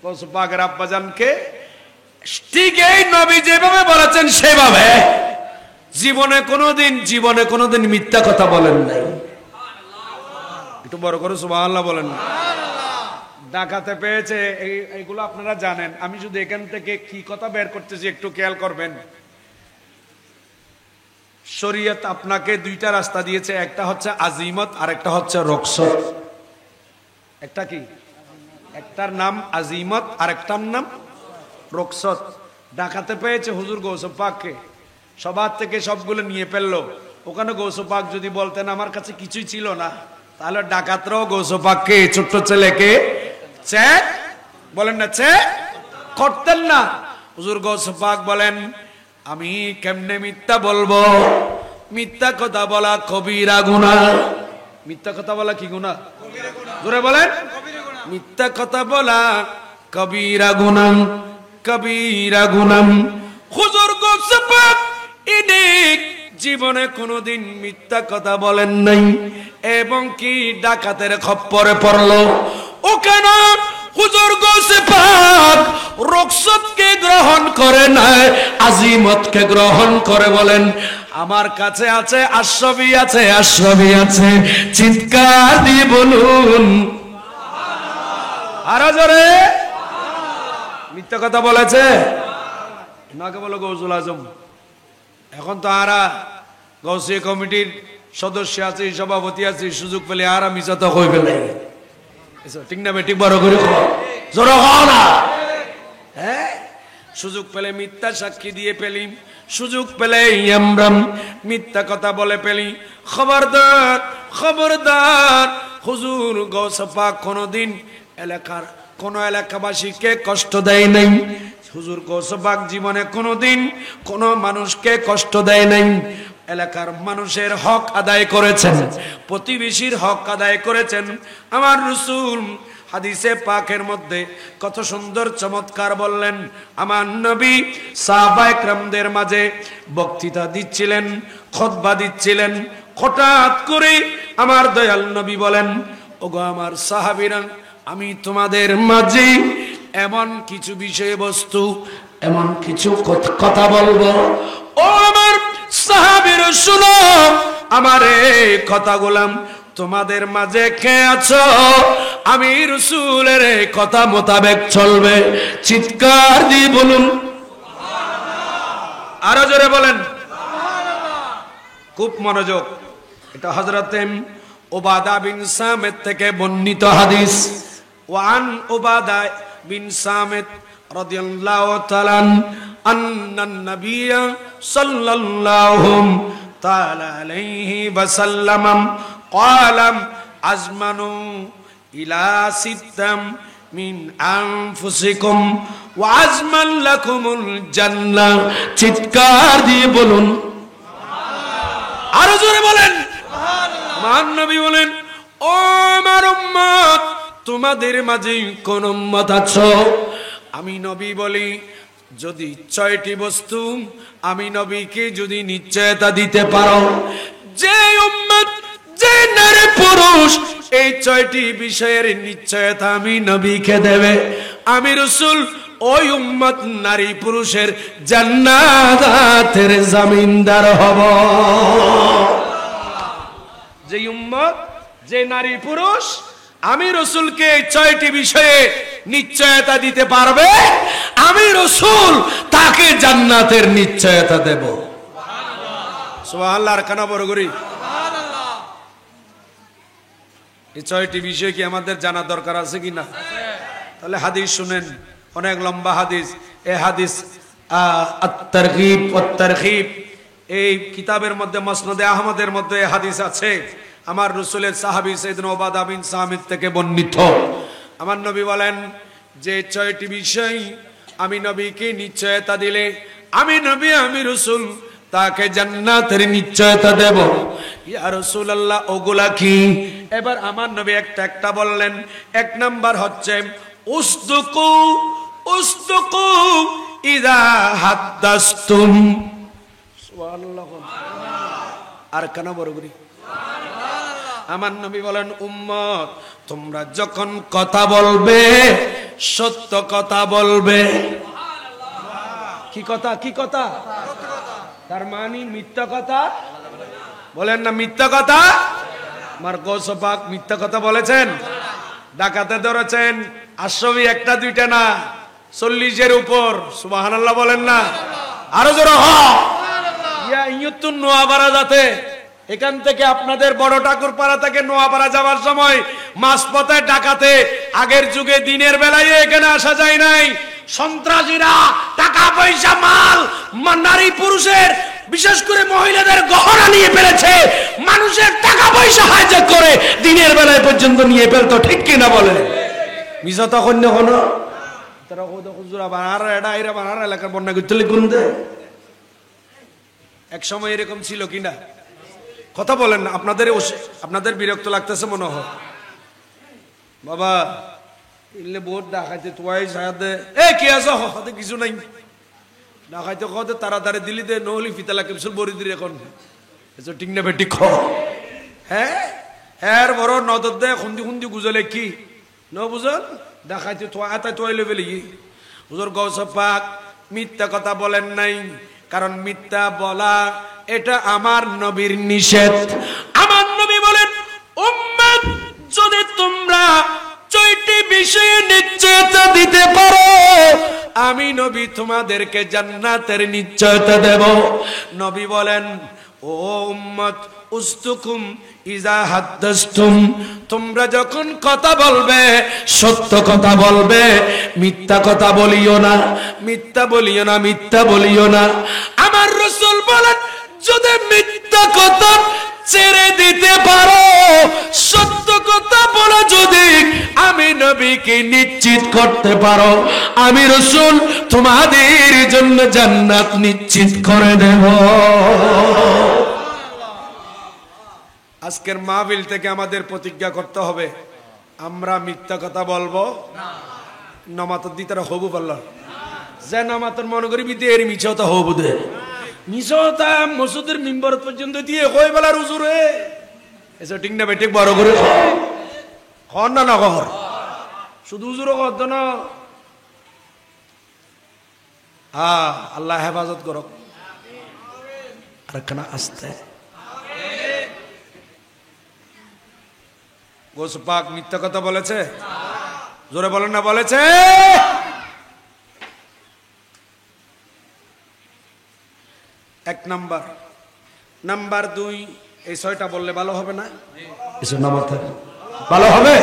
গৌস পাকের আব্বাজানকে ঠিক এই নবী যেভাবে বলেছেন সেভাবে জীবনে কোনোদিন মিথ্যা কথা বলেন নাই একটু বড় করে সুবহানাল্লাহ বলেন ডাকাতে পেয়েছে এইগুলো আপনারা জানেন আমি শুধু এখান থেকে কি কথা বের করতেছি একটু খেয়াল করবেন শরীয়ত আপনাকে দুইটা রাস্তা দিয়েছে একটা হচ্ছে আজিমত আর একটা হচ্ছে রুখসত একটা কি একটার নাম আজিমত আর একটার নাম রুখসত ডাকাতে পেয়েছে হুজুর গৌস পাককে সবার থেকে সবগুলো নিয়ে ফেললো ওখানে গৌস পাক যদি বলতেন আমার কাছে কিছুই ছিল না তাহলে ডাকাতরাও গৌস পাককে ছোট্ট ছেলেকে চেক বলেন না চেক করতেন না হুজুর গৌস পাক বলেন আমি কেমনে মিথ্যা বলবো মিথ্যা কথা বলা কবিরা গুনাহ মিথ্যা কথা বলা কি গুনাহ জোরে বলেন মিথ্যা কথা বলা কবিরা গুনাহ হুজুর গৌস পাক ইনি জীবনে কোনোদিন মিথ্যা কথা বলেন নাই এবং কি ডাকাতের খপ্পরে পড়লো ওখানে হুজুর গৌস পাক রুখসতকে গ্রহণ করে না আজিমতকে গ্রহণ করে বলেন আমার কাছে আছে আশরাফি আছে চিৎকার দিয়ে বলুন আরো জোরে মিথ্যা কথা বলেছে নাকে বলো গৌসুল আজম এখন তো আরা গৌসিয়া কমিটির সদস্য আছে সভাপতি আছে সুযোগ পেলে আরা মিছা তো হয়ে ফেলে ঠিক না বেটি বড় করে জোর না হ্যাঁ সুযোগ পেলে মিথ্যা সাক্ষী দিয়ে পেলি সুযোগ পেলে আমরাম মিথ্যা কথা বলে পেলি খবরদার হুজুর গৌস পাক কোনদিন এলাকার কোন এলাকাবাসীকে কষ্ট দেয় নাই। হুজুর গৌসবাগ জীবনে কোনোদিন কোন মানুষকে কষ্ট দেয় নাই। এলাকার মানুষের হক আদায় করেছেন, প্রতিবেশীর হক আদায় করেছেন। আমার রাসূল হাদিসে পাকের মধ্যে কত সুন্দর চমৎকার বললেন। আমার নবী সাহাবায়ে কেরামদের মাঝে বক্তৃতা দিচ্ছিলেন, খুতবা দিচ্ছিলেন। হঠাৎ করে আমার দয়াল নবী বলেন, ওগো আমার সাহাবীরা, আমি তোমাদের মাঝে এমন কিছু বিষয়বস্তু, এমন কিছু কথা বলবো। ও আমার সাহাবীরা শুনো, আমার এই কথাগুলো তোমাদের মাঝে কে আছো, আমি রাসূলের কথা মোতাবেক চলবে। চিৎকার দিয়ে বলুন সুবহানাল্লাহ। আরো জোরে বলেন সুবহানাল্লাহ। খুব মনোযোগ, এটা হযরতে উবাদা বিন সামিত থেকে বর্ণিত হাদিস। ওয়ান উবাদা বিন সামিত রাদিয়াল্লাহু তাআলা আন্নান নবী সাল্লাল্লাহু তাআলা আলাইহি ওয়াসাল্লাম ক্বালা আজমানু ইলা সিত্তাম মিন আনফুসিকুম ওয়া আজমান লাকুমুল জান্নাহ। চিৎকার দিয়ে বলুন সুবহানাল্লাহ। আরো জোরে বলেন সুবহানাল্লাহ। মহান নবী বলেন, ও আমার উম্মত, তোমাদের মাঝে কোন উম্মত আছো, আমি নবী বলি যদি 6টি বস্তু আমি নবীকে যদি নিশ্চয়তা দিতে পারো, যে উম্মত, যে নারী পুরুষ এই 6টি বিষয়ের নিশ্চয়তা আমি নবীকে দেবে, আমি রাসূল ওই উম্মত নারী পুরুষের জান্নাতের জমিনদার হব। যে উম্মত, যে নারী পুরুষ আমি রাসূলকে 6টি বিষয়ে নিশ্চয়তা দিতে পারবে, আমি রাসূল তাকে জান্নাতের নিশ্চয়তা দেব। সুবহানাল্লাহ সুবহানাল্লাহ। আর কানা বড় করি সুবহানাল্লাহ। এই 6টি বিষয় কি আমাদের জানা দরকার আছে কি না? তাহলে হাদিস শুনেন, অনেক লম্বা হাদিস। এই হাদিস আত-তারগীব ওয়াত তারহিব এই কিতাবের মধ্যে, মুসনাদে আহমদের মধ্যে হাদিস আছে। আমার রাসূলের সাহাবী সাইয়েদনা উবাদা বিন সামিত থেকে বর্ণিত। আমার নবী বলেন, যে 6টি বিষয় আমি নবীকে নিশ্চয়তা দিলে, আমি নবী, আমি রাসূল তাকে জান্নাতের নিশ্চয়তা দেব। ইয়া রাসূলুল্লাহ, ওগুলা কি? এবার আমার নবী একটা একটা বললেন। 1 নাম্বার হচ্ছে উসদুকু, উসদুকু ইযা হাদাসতুম। সুবহানাল্লাহ। আর কেন বড় করি সুবহানাল্লাহ। আমার নবী বলেন, উম্মত তোমরা যখন কথা বলবে সত্য কথা বলবে। সুবহানাল্লাহ। কি কথা? কি কথা? সত্য কথা। তার মানে মিথ্যা কথা বলেন না। মিথ্যা কথা, আমার গৌস পাক মিথ্যা কথা বলেছেন? ডাকাতে ধরেছেন, আশ্রমী 1টা 2টা না, 40-এর উপর। সুবহানাল্লাহ বলেন না। আরো জোরে হ। ইয়া ইয়ুতুন নোয়াপাড়া যাতে, এখান থেকে আপনাদের বড় ঠাকুরপাড়া থেকে নোয়াপাড়া যাওয়ার সময় মাঝপথে ডাকাতে, আগের যুগে দিনের বেলায় এখানে আসা যায় নাই, সন্ত্রাসীরা টাকা পয়সা মাল নারী পুরুষের বিশেষ করে মহিলাদের গহনা নিয়ে ফেলেছে, মানুষের টাকা পয়সা হাইজ্যাক করে দিনের বেলায় পর্যন্ত নিয়ে ফেলতো। ঠিক কিনা বলে? মিছা তখন হলো তারা হুজুরা বানার এটা এরা বানার এলাকার বন্যা করতে লিখুন দে। এক সময় এরকম ছিল কিনা? কথা বলেন না। আপনাদের বিরক্ত লাগতেছে মনে হয়। বাবা ইলে বহুত ডাকাইতে তোয়াই সাথে এ কি আছে হতে কিছু নাই, ডাকাইতে কতে তাড়াতাড়ি দিলি দে, নহলি ফিতালা ক্যাপসুল বড়ি দিলে এখন এসব ঠিক না বেটি খ। হ্যাঁ এর বড় নদর দে খুন্দি খুন্দি গুজলে কি ন বুঝল ডাকাইতে তোয়াতে তোয়াইলে বেলি হুজুর গৌস পাক মিথ্যা কথা বলেন নাই, কারণ মিথ্যা বলা এটা আমার নবীর নিষেধ। আমার নবী বলেন, উম্মত যদি তোমরা 6টি বিষয়ে নিশ্চয়তা দিতে পারো, আমি নবী তোমাদেরকে জান্নাতের নিশ্চয়তা দেব। নবী বলেন, ও উম্মত উসতুকুম ইজা হাদাসতুম, তোমরা যখন কথা বলবে সত্য কথা বলবে, মিথ্যা কথা বলিও না, মিথ্যা বলিও না, মিথ্যা বলিও না। আমার রাসূল বলেন, যদি মিথ্যা কথা ছেড়ে দিতে পারো, সত্য কথা বলে যদি আমি আমি নবীকে নিশ্চিত করতে পারো, আমি রাসূল তোমাদের জন্য জান্নাত নিশ্চিত করে দেব। আজকের মাহফিল থেকে আমাদের প্রতিজ্ঞা করতে হবে, আমরা মিথ্যা কথা বলবো না। নমাতর দিতারা হবু পারলাম যে নমাতর মনে করি বিতে এর মিছতা হবু দে মিছতা মসজিদের মিম্বর পর্যন্ত দিয়ে কই বেলার হুজুরে এসব ঠিক না বেঠিক বড় করে কর না না কর, শুধু হুজুরও কর না। হ্যাঁ, আল্লাহ হেফাজত করো। আর কেন আসতে গোস পাক মিথ্যা কথা বলেছে? জোরে বলেন না, বলেছে? এক নাম্বার। নাম্বার দুই, এই ছয়টা বললে ভালো হবে না? এসব নাম্বার থাকে ভালো হবে।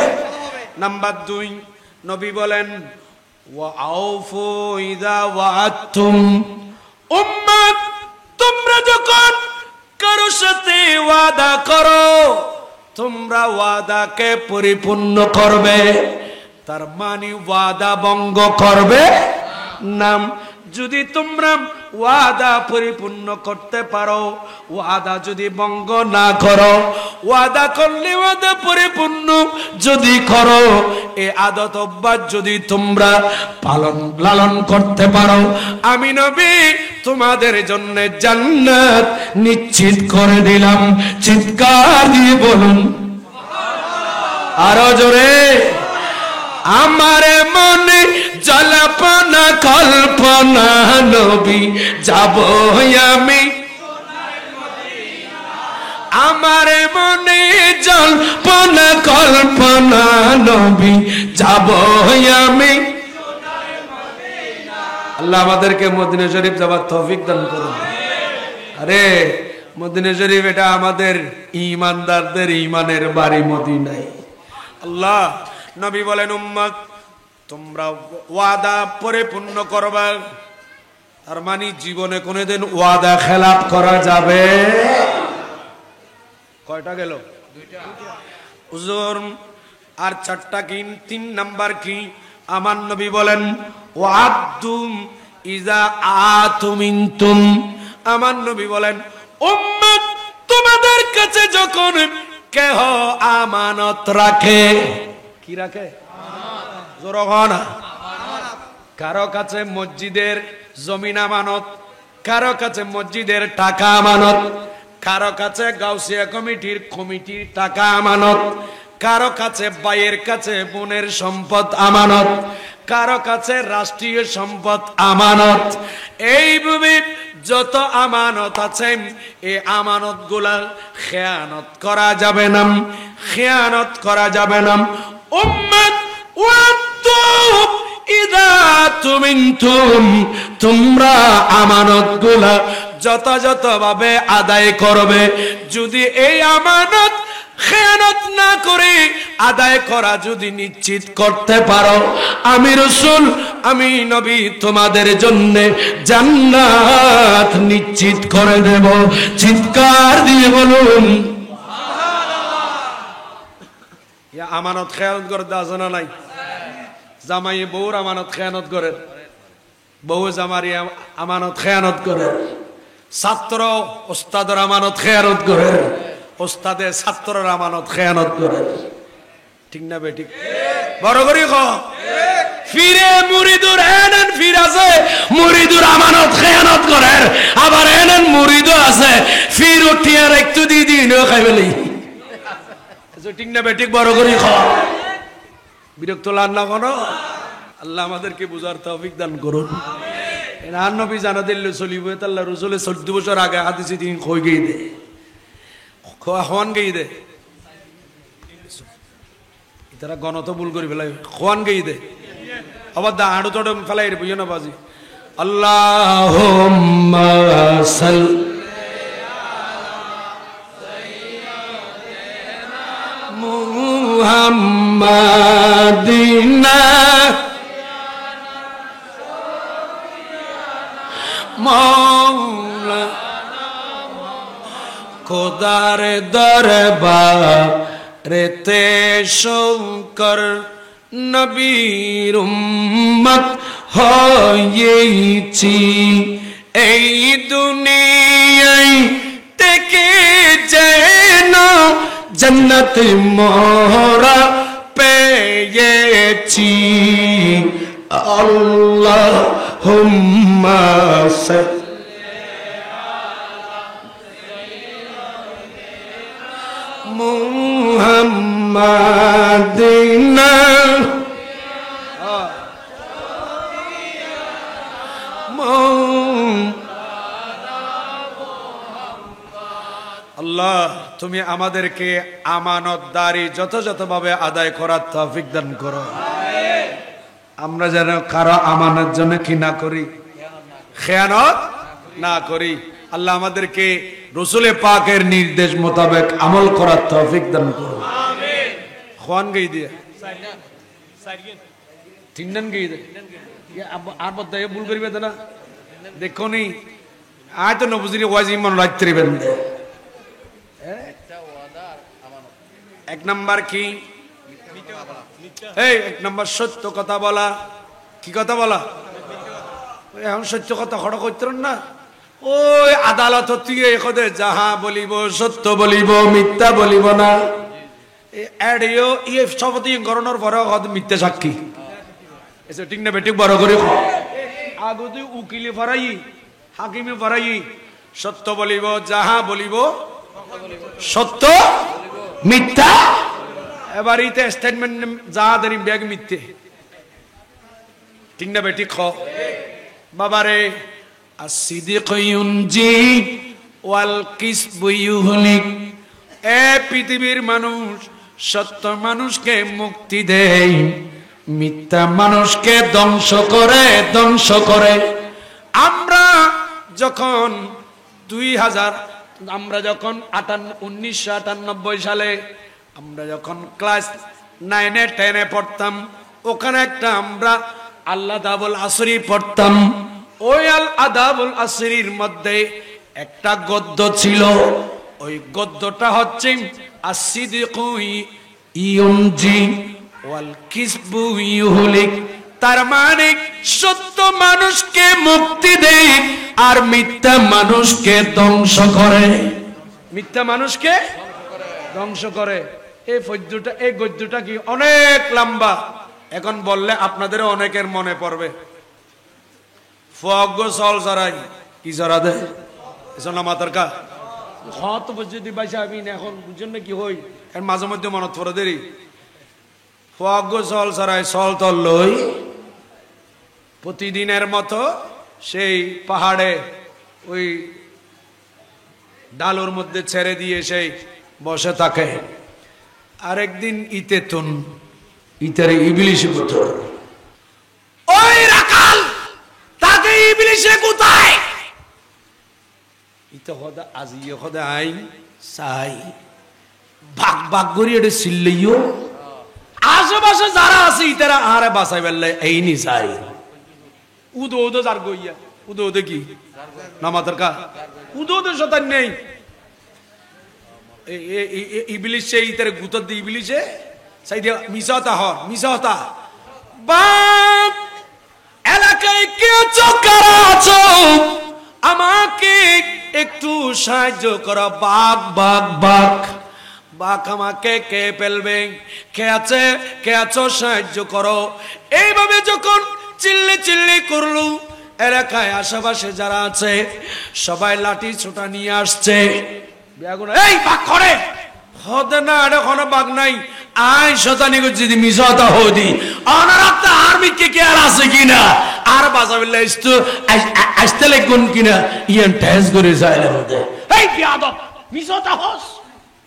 নাম্বার দুই, নবী বলেন ওয়াউফু ইযা ওয়াআদতুম, উম্মত তোমরা যখন কারো সাথে ওয়াদা করো তোমরা ওয়াদাকে পরিপূর্ণ করবে, তার মানে ওয়াদা ভঙ্গ করবে না। যদি তোমরা ওয়াদা পরিপূর্ণ করতে পারো, ওয়াদা যদি ভঙ্গ না করো, ওয়াদা করলে ওয়াদা পরিপূর্ণ যদি করো, এই আদত অভ্যাস যদি তোমরা লালন করতে পারো, আমি নবী তোমাদের জন্য জান্নাত নিশ্চিত করে দিলাম। চিৎকার দিয়ে বলুন আরো জোরে। আমার মনে জল্পনা কল্পনা নবী যাব আমি, আমার মনে জল্পনা কল্পনা নবী যাব আমি। আল্লাহ আমাদেরকে মদিনা শরীফ যাবার তৌফিক দান করুন। আরে মদিনা শরীফ এটা আমাদের ঈমানদারদের ঈমানের বাড়ি মদিনায়। আল্লাহ নবী বলেন উম্মত তোমরা ওয়াদা পরিপূর্ণ করবা, তার মানে জীবনে কোনোদিন ওয়াদা খেলাপ করা যাবে। কয়টা গেল? হুজুর আর চারটা কি? তিন নাম্বার কি? আমার নবী বলেন ওয়াদুম ইজা আতুমিনতুম, আমার নবী বলেন উম্মত তোমাদের কাছে যখন কেহ আমানত রাখে, কি রাখে? জোরগনা। কারো কাছে মসজিদের জমিন আমানত, কারো কাছে মসজিদের টাকা আমানত, কারো কাছে গাউসিয়া কমিটির টাকা আমানত, কারো কাছে ভাইয়ের কাছে বোনের সম্পদ আমানত, কারো কাছে রাষ্ট্রীয় সম্পদ আমানত। এইভাবে যত আমানত আছে এই আমানত গুলা খেয়ানত করা যাবে না, খেয়ানত করা যাবে না। উম্মত ওয়াতুম ইযা তুমিনতুম, তোমরা আমানত গুলা যথাযথভাবে আদায় করবে। যদি এই আমানত খেয়ানত না করে আদায় করা যদি নিশ্চিত করতে পারো, আমি রাসূল আমি নবী তোমাদের জন্য জান্নাত নিশ্চিত করে দেব। চিৎকার দিয়ে বলুন সুবহানাল্লাহ। আমানত খেয়ানত করে দাও না নাই? জামাই বউর আমানত খেয়ানত করে, বউ জামারি আমানত খেয়ানত করে, ছাত্র ওস্তাদের আমানত খেয়ানত করে, ওস্তাদে ছাত্রের আমানত খেয়ানত করে। ঠিক না বেঠিক? বড় করে ফিরে মুরিদুর এনেন ফির আছে, মুরিদুর আমানত খেয়ানত করে, আবার এনেন মুরিদ আছে ফির উঠিয়ার একটু দিয়ে দিন খাইবেলি। ঠিক না বেঠিক? বড় করে বিরক্ত লান না কোনো। আল্লাহ আমাদেরকে বুঝার তৌফিক দান করুন। আর নবী জানা দিল্লি চলিব আল্লাহ রসুলের 14 বছর আগে হাদিসে দিন কই গই দে খোয়ান গই দে, তারা গণত ভুল করে ফেলাই খোয়ান গই দে, আবার দা আড়ু চড়ে ফেলাই বুঝো না বাজি। আল্লাহুম্মা সাল্লি মুহাম্মাদিনা মৌলা খোদার দরবারেতে শঙ্কর নবীর উম্মত হয়েছি এই দুনিয়ায় থেকে যেন জান্নাত মোরা পেয়েছি আল্লাহুম্মা মুহাম্মাদিনা আল্লাহ তুমি আমাদেরকে আমানতদারি যথাযথভাবে আদায় করার তৌফিক দান করো। আমরা যেন কারো আমানত জন্য কি না করি, খেয়ানত না করি। আল্লাহ আমাদেরকে রসুলে পাকের নির্দেশ মোতাবেক আমল করার তৌফিক দান করো। খান গই দিয়ে তিনজন গই দে আর বদায় ভুল করিবে না দেখো নি আয় তো নবুজির ওয়াজ ইমান রাত্রি বেন্দে। এক নাম্বার কি? এই এক নাম্বার সত্য কথা বলা। কি কথা বলা? এখন সত্য কথা খড় করতেন না। ওই আদালত তুই এখদে যাহা বলিব সত্য বলিব মিথ্যা বলিব না। এডিও ই সবতি গরণর পরে মিথ্যা সাক্ষী এসে ঠিক না বেটিক বড় করে আগু তুই উকিলে ফরাই হাকিমে ফরাই সত্য বলিব যাহা বলিব সত্য মিথ্যা। এবার ইতে স্টেটমেন্ট যা দেরি ব্যাগ মিথ্যে ঠিক না বেটি খ বাবারে আসিদিক ইউনজি ওয়াল কিসবু ইউহলিক। এ পৃথিবীর মানুষ সত্য মানুষকে মুক্তি দেয়, মিথ্যা মানুষকে ধ্বংস করে ধ্বংস করে। আমরা যখন 1998 সালে আমরা যখন ক্লাস 9 10 পড়তাম, ওখানে একটা আমরা আল্লাহ দাবুল আসরি পড়তাম। ওই আল আদাবুল আসরির মধ্যে একটা গদ্য ছিল। ওই গদ্যটা হচ্ছে আসিদিকু ইউনজি ওয়াল কিসবু ইউহলিক। তার মানে সত্য মানুষকে মুক্তি দেয় আর মিথ্যা মানুষকে ধ্বংস করে। মিথ্যা মানুষকে ধ্বংস করে। এই পদ্যটা এই গদ্যটা কি অনেক লম্বা, এখন বললে আপনাদের অনেকের মনে পড়বে। ফগ সল সরাই কি সরা দে এসব মাতার কা হত যদি বাইসা আমি এখন বুঝছেন না কি হই এর মাঝে মধ্যে মনত পড়ে দেরি। ফগ সল সরাই সল তল লই প্রতিদিনের মতো সেই পাহাড়ে ওই ডালুর মধ্যে ছেড়ে দিয়ে সেই বসে থাকে। আরেকদিন ইতেতুন ইতের ইবলিশে পুত্র ওই রাখাল তাকে ইবলিশে কোথায় ইতে হদা আজিয়ে হদা আই সাই ভাগ ভাগ করি এটা সিল্লাইও আশেপাশে যারা আছে ইতারা আরে বাসাই বেললে এই নি চাই উদো উদো যার গইয়া উদো উদো কি নামাতার কা উদো উদো শতান নেই। ইবলিশে ইতারে গুতর দি ইবলিশে সাই দিয়া মিসাতা হর মিসাতা বাপ এলাকায় কে চকারা আছো আমাকে একটু সাহায্য করো। বাঘ বাঘ বাঘ বাঘ আমাকে কে ফেলবে, কে আছে কে আছো সাহায্য করো। এইভাবে যখন চিল্লি চিল্লি করলো এলাকায় আশেপাশে যারা আছে সবাই লাঠি ছোটা নিয়ে আসছে। এই বাঘ করে হদে না এটা কোনো বাঘ নাই আই শতানি যদি মিশতা হদি অনারাতে আর্মি কে আর আছে কিনা আর বাজাবিল্লা ইস্তু আসতে লাগুন কিনা ইয়ান টেস করে যাইলে মধ্যে এই বিয়াদব মিশতা হস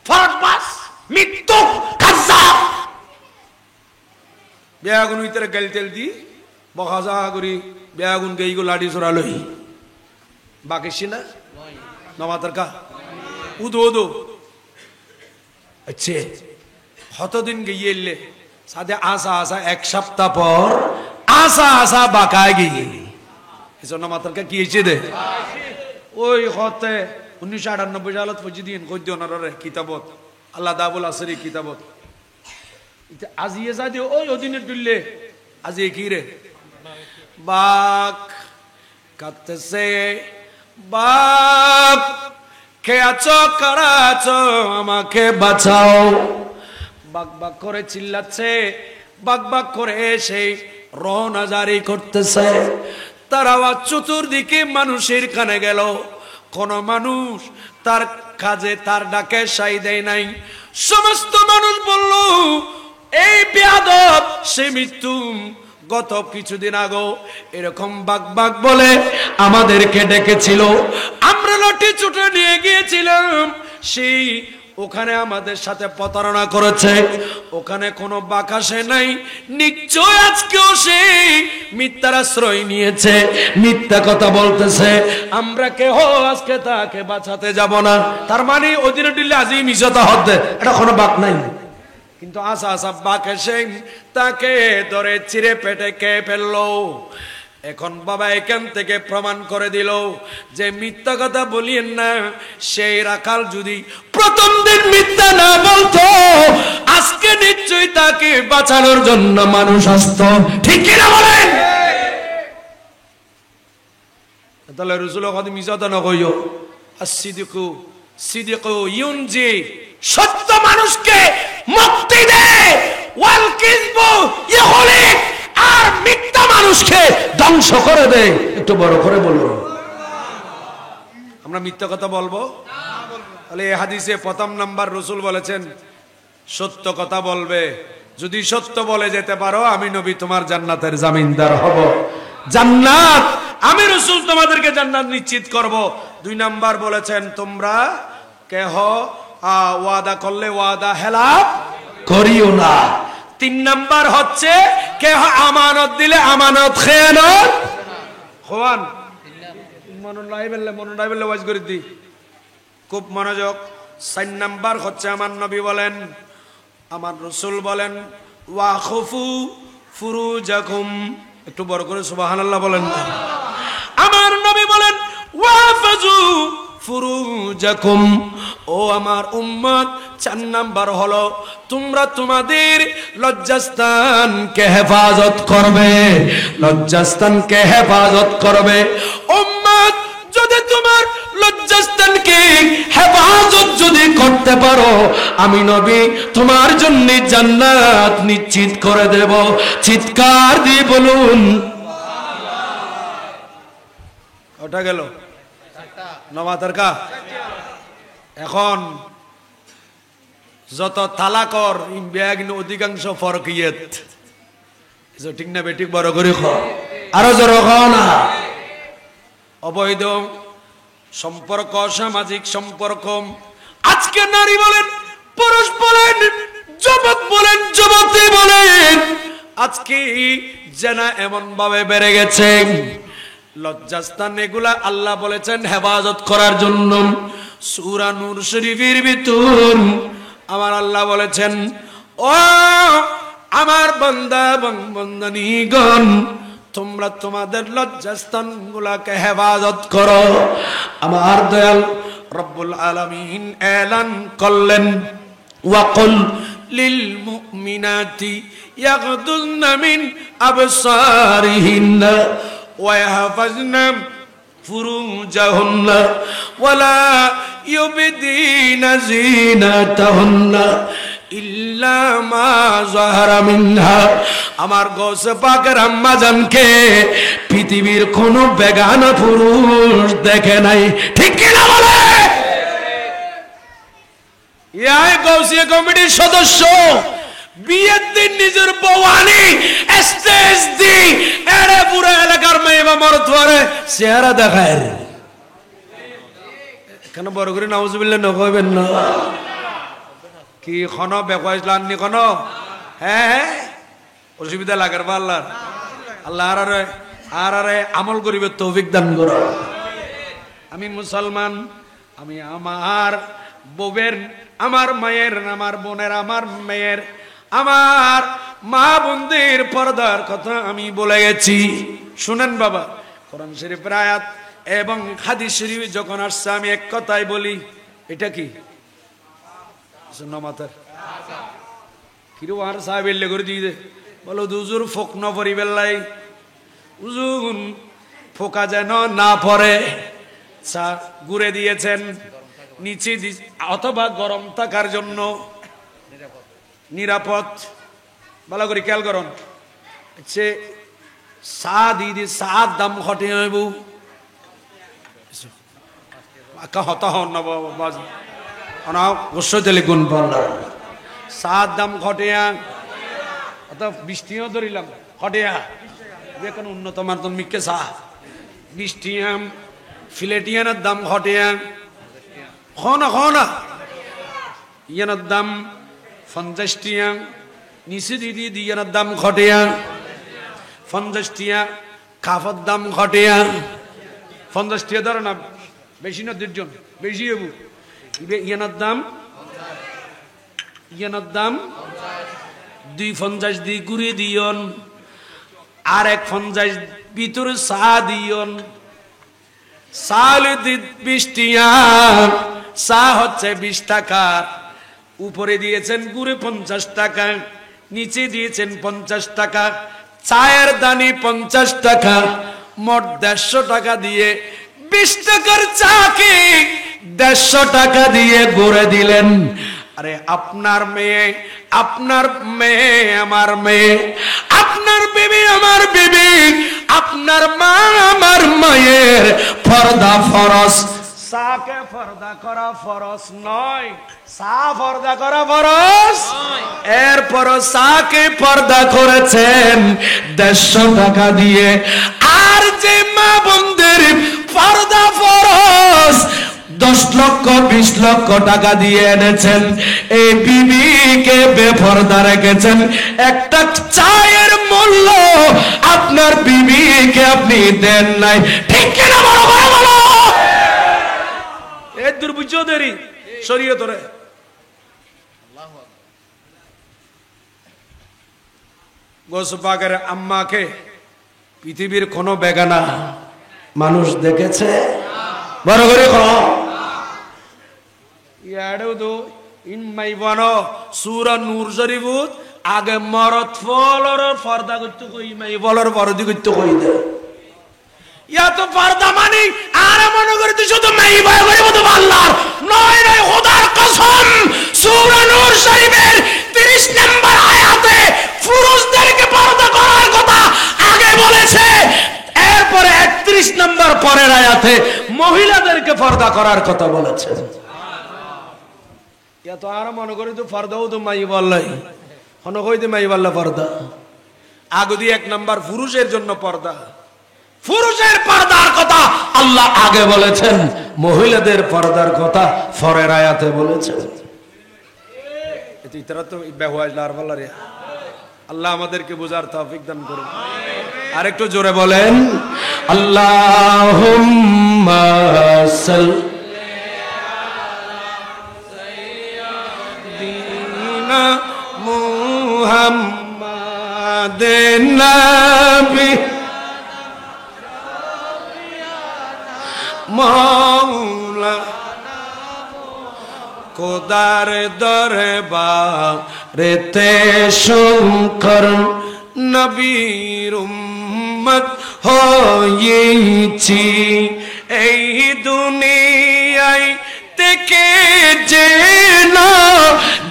ফরজ বাস মৃত্যু কাজ্জাব বেয়াগুন ভিতরে গেল তেল দি বখাজা করি বেয়াগুন গেইগো লাঠি চোরা লই বাকি না নমাতার কা উদো উদো আচ্ছা কতদিন গিয়ে এলে সাথে আসা আসা এক সপ্তাহ পর আসা আসা বাঁকায় গিয়ে এজন্য মাতারকে কি হয়েছে দে ওই হতে 1998 সালত পৌঁছে দিন কই দিও না রে কিতাবত আল্লাহ দাবুল আসরি কিতাবত আজিয়ে যা দিও ওই অধীনে তুললে আজিয়ে কি রে বাঘ কাঁদতেছে বাঘ কে আছো কারা আছো আমাকে বাঁচাও বাঘ বাঘ করে চিল্লাচ্ছে বাঘ বাঘ করে সেই রওনা জারি করতেছে তার আওয়াজ চতুর্দিকে মানুষের কানে গেল কোন মানুষ তার কাজে তার ডাকে সাই দেয় নাই সমস্ত মানুষ বলল এই বেয়াদব সে মৃত্যু গত কিছুদিন আগে এরকম বাঘ বাঘ বলে আমাদেরকে ডেকেছিল আমরা লাঠি ছুটে নিয়ে গিয়েছিলাম সেই ওখানে আমাদের সাথে প্রতারণা করেছে ওখানে কোনো বাঘ আসে নাই নিশ্চয় আজকেও সেই মিথ্যার আশ্রয় নিয়েছে মিথ্যা কথা বলতেছে আমরা কেহ আজকে তাকে বাঁচাতে যাব না তার মানে অধীনে দিলে আজই মিশাতে হতে এটা কোনো বাঘ নাই কিন্তু আশা আশা বাঘ এসে তাকে ধরে চিরে পেটে কে ফেললো এখন বাবা এখান থেকে প্রমাণ করে দিল যে মিথ্যা কথা বলিয়েন না সেই রাখাল যদি প্রথম দিন মিথ্যা না বলতো আজকে নিশ্চয়ই তাকে বাঁচানোর জন্য মানুষ আসতো ঠিক কিনা বলেন তাহলে রসুল কথা মিশাতে না কইও আসিদিকু সিদিকু ইউনজি সত্য মানুষকে মুক্তি দেয় ওয়াল কিযবু ইখলিক আর মিথ্যা মানুষকে ধ্বংস করে দেয় একটু বড় করে বলুন আমরা মিথ্যা কথা বলবো তাহলে এই হাদিসে প্রথম নাম্বার রাসূল বলেছেন সত্য কথা বলবে যদি সত্য বলে যেতে পারো আমি নবী তোমার জান্নাতের জামিনদার হব জান্নাত আমি রাসূল তোমাদেরকে জান্নাত নিশ্চিত করব দুই নাম্বার বলেছেন তোমরা কেহ ওয়াদা করলে ওয়াদা হেলাফ করিও না তিন নাম্বার হচ্ছে কেহ আমানত দিলে আমানত খেয়ানত খোয়ান মনোনাই বললে ওয়াজ করে দি খুব মনোযোগ চার নাম্বার হচ্ছে আমার নবী বলেন আমার রাসূল বলেন ওয়াখফু ফুরুজাকুম একটু বড় করে সুবহানাল্লাহ বলেন আমার নবী বলেন ওয়াফাজু ফুরুজাকুম ও আমার উম্মত চার নাম্বার হলো তোমরা তোমাদের লজ্জাস্থানকে হেফাজত করবে লজ্জাস্থানকে হেফাজত করবে উম্মত যদি তোমার লজ্জাস্থানকে হেফাজত যদি করতে পারো আমি নবী তোমার জন্য জান্নাত নিশ্চিত করে দেব চিৎকার দিয়ে বলুন ওটা গেল নমাতারকা এখন যত তালাকর ইমবিয়াগিন অধিকাংশ ফরকিয়ত ঠিক না বেঠিক বড় করে আরো জোর না অবৈধ সম্পর্ক সামাজিক সম্পর্ক আজকে নারী বলেন পুরুষ বলেন যুবক বলেন যুবতী বলেন আজকে জানা এমন ভাবে বেড়ে গেছে লজ্জাস্থান এগুলা আল্লাহ বলেছেন হেফাজত করার জন্য সূরা নূর শরীফের ভিতর আমার আল্লাহ বলেছেন ও আমার বান্দা বান্দানীগণ তোমরা তোমাদের লজ্জাস্থান গুলাকে হেফাজত করো আমার দয়াল রব্বুল আলামিন এলান করলেন ওয়াকুল লিল মুমিনাতি ইয়াগদুনা মিন আবসারিহিন্না ويحفظن فروجهن ولا يبدين زينتهن إلا ما ظهر منها আমার গৌসে পাকের আম্মা জানকে পৃথিবীর কোন বেগানা পুরুষ দেখে নাই ঠিক কি না বলে এই গৌসিয়া কমিটির সদস্য বিয়ের দিন নিজের বউয়ানি স্টেজ দি এরে পুরো এলাকার মেয়ে বা মরতওয়ারে চেহারা দেখায় কেন বড় করে নাউজুবিল্লাহ নকইবেন না কি খন বেকওয়াইছলান নি কোন হ্যাঁ অসুবিধা লাগার বা আল্লাহ আল্লাহ আরে আমল করিবে তৌফিক দান করো আমি মুসলমান আমি আমার বউয়ের আমার মায়ের আমার বোনের আমার মেয়ের আমার মা বোনদের পর্দার কথা আমি বলে গেছি শুনেন বাবা কোরআন শরীফের আয়াত এবং হাদিস শরীফ যখন আসছে আমি এক কথাই বলি এটা কি কিরু আর সাহেব এলে করে দিয়ে দে বলো দুজুর ফোক ন পরি বেল্লাই উজুন ফোকা যেন না পড়ে চা গুড়ে দিয়েছেন নিচে অথবা গরম থাকার জন্য নিরাপদ ভালো করে খেয়াল করুন সে চা দিয়ে দিয়ে চার দাম ঘটে হইব হতা হন না অবশ্যই তেলে গুণ পাল্লা চার দাম ঘটিয়া অর্থাৎ বৃষ্টিও ধরিলাম ঘটিয়া এখন উন্নত মানতন মিকে চা বৃষ্টিয়াম ফিলেটিয়ানের দাম ঘটিয়া খনা ইয়ানের দাম 50 টিয়া নিচে দিদি দিয়ানের দাম ঘটিয়া 50 টিয়া কাফের দাম ঘটিয়া 50 টিয়া ধরো না বেশি না 2 জন বেশি হবু ইয়ানের দাম 250 দি গুড়ি দিয়ন আর 150 ভিতরে চা দিয়ন চাল 20 টিয়া চা হচ্ছে 20 টাকা উপরে দিয়েছেন গুড়ে 50 টাকা নিচে দিয়েছেন 50 টাকা চায়ের দানি 50 টাকা মোট 150 টাকা দিয়ে 20 টাকার চাকে 150 টাকা দিয়ে গড়ে দিলেন আরে আপনার মেয়ে আমার মেয়ে আপনার বিবি আমার বিবি আপনার মা আমার মায়ের পর্দা ফরজ সাকে পর্দা করা ফরজ নয় সা পর্দা করা ফরজ এরপর সাকে পর্দা করেছেন 150 টাকা দিয়ে আর যে মা বোনদের পর্দা ফরজ 10 লক্ষ 20 লক্ষ টাকা দিয়ে এনেছেন এই বিবিকে বেপরদা রেখেছেন একটা চায়ের মূল্য আপনার বিবিকে আপনি দেন নাই ঠিক কিনা বড় করে বলো এ দুর্বুদ্ধদেরই শরীয়তরে গোসপাকের আম্মাকে পৃথিবীর কোনো বেগানা মানুষ দেখেছে বড় করে কও ইয়াড়েও তো ইন মাইবানো সূরা নূর শরীফত আগে মরদ ফলর পর্দা করতে কই মাই বলর পরদি করতে কই দে ইয়া তো পর্দা মানে আর মনে করে তুই শুধু মাই ভয় করে মতো আল্লাহর নয় নয় খোদার কসম সূরা নূর শরীফের 30 নম্বর আয়াতে পুরুষদেরকে পর্দা করার কথা আগে বলেছে এরপরে 31 নম্বর পরের আয়াতে মহিলাদেরকে পর্দা করার কথা বলেছে ইয়া তো আর মনে করে তুই পর্দাও তো মাই বললাই হন কইতে মাই বললা পর্দা আগে দিয়ে 1 নম্বর পুরুষের জন্য পর্দা পুরুষের পর্দার কথা আল্লাহ আগে বলেছেন মহিলাদের পর্দার কথা পরের আয়াতে বলেছেন এতে তো বেহুয়াজ লার বলারে আল্লাহ আমাদেরকে বুঝার তৌফিক দান করুন আর একটু জোরে বলেন আল্লাহুম্মা সাল্লি আলা সাইয়্যিদিনা মুহাম্মাদিন নবী মৌলানা খোদার দরবারেতে শঙ্কর নবীর উম্মত হয়েছি এই দুনিয়ায় থেকে যেন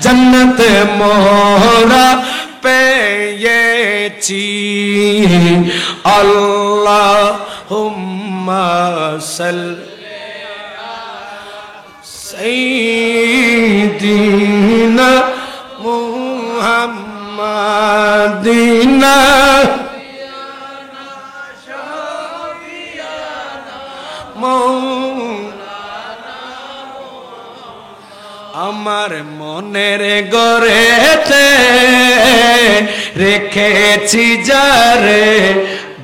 জান্নাত মোরা পেয়েছি আল্লাহুম্মা সাল্লি সাইয়্যিদিনা মুহাম্মাদিনা আমার মনের গড়েতে রেখেছি যারে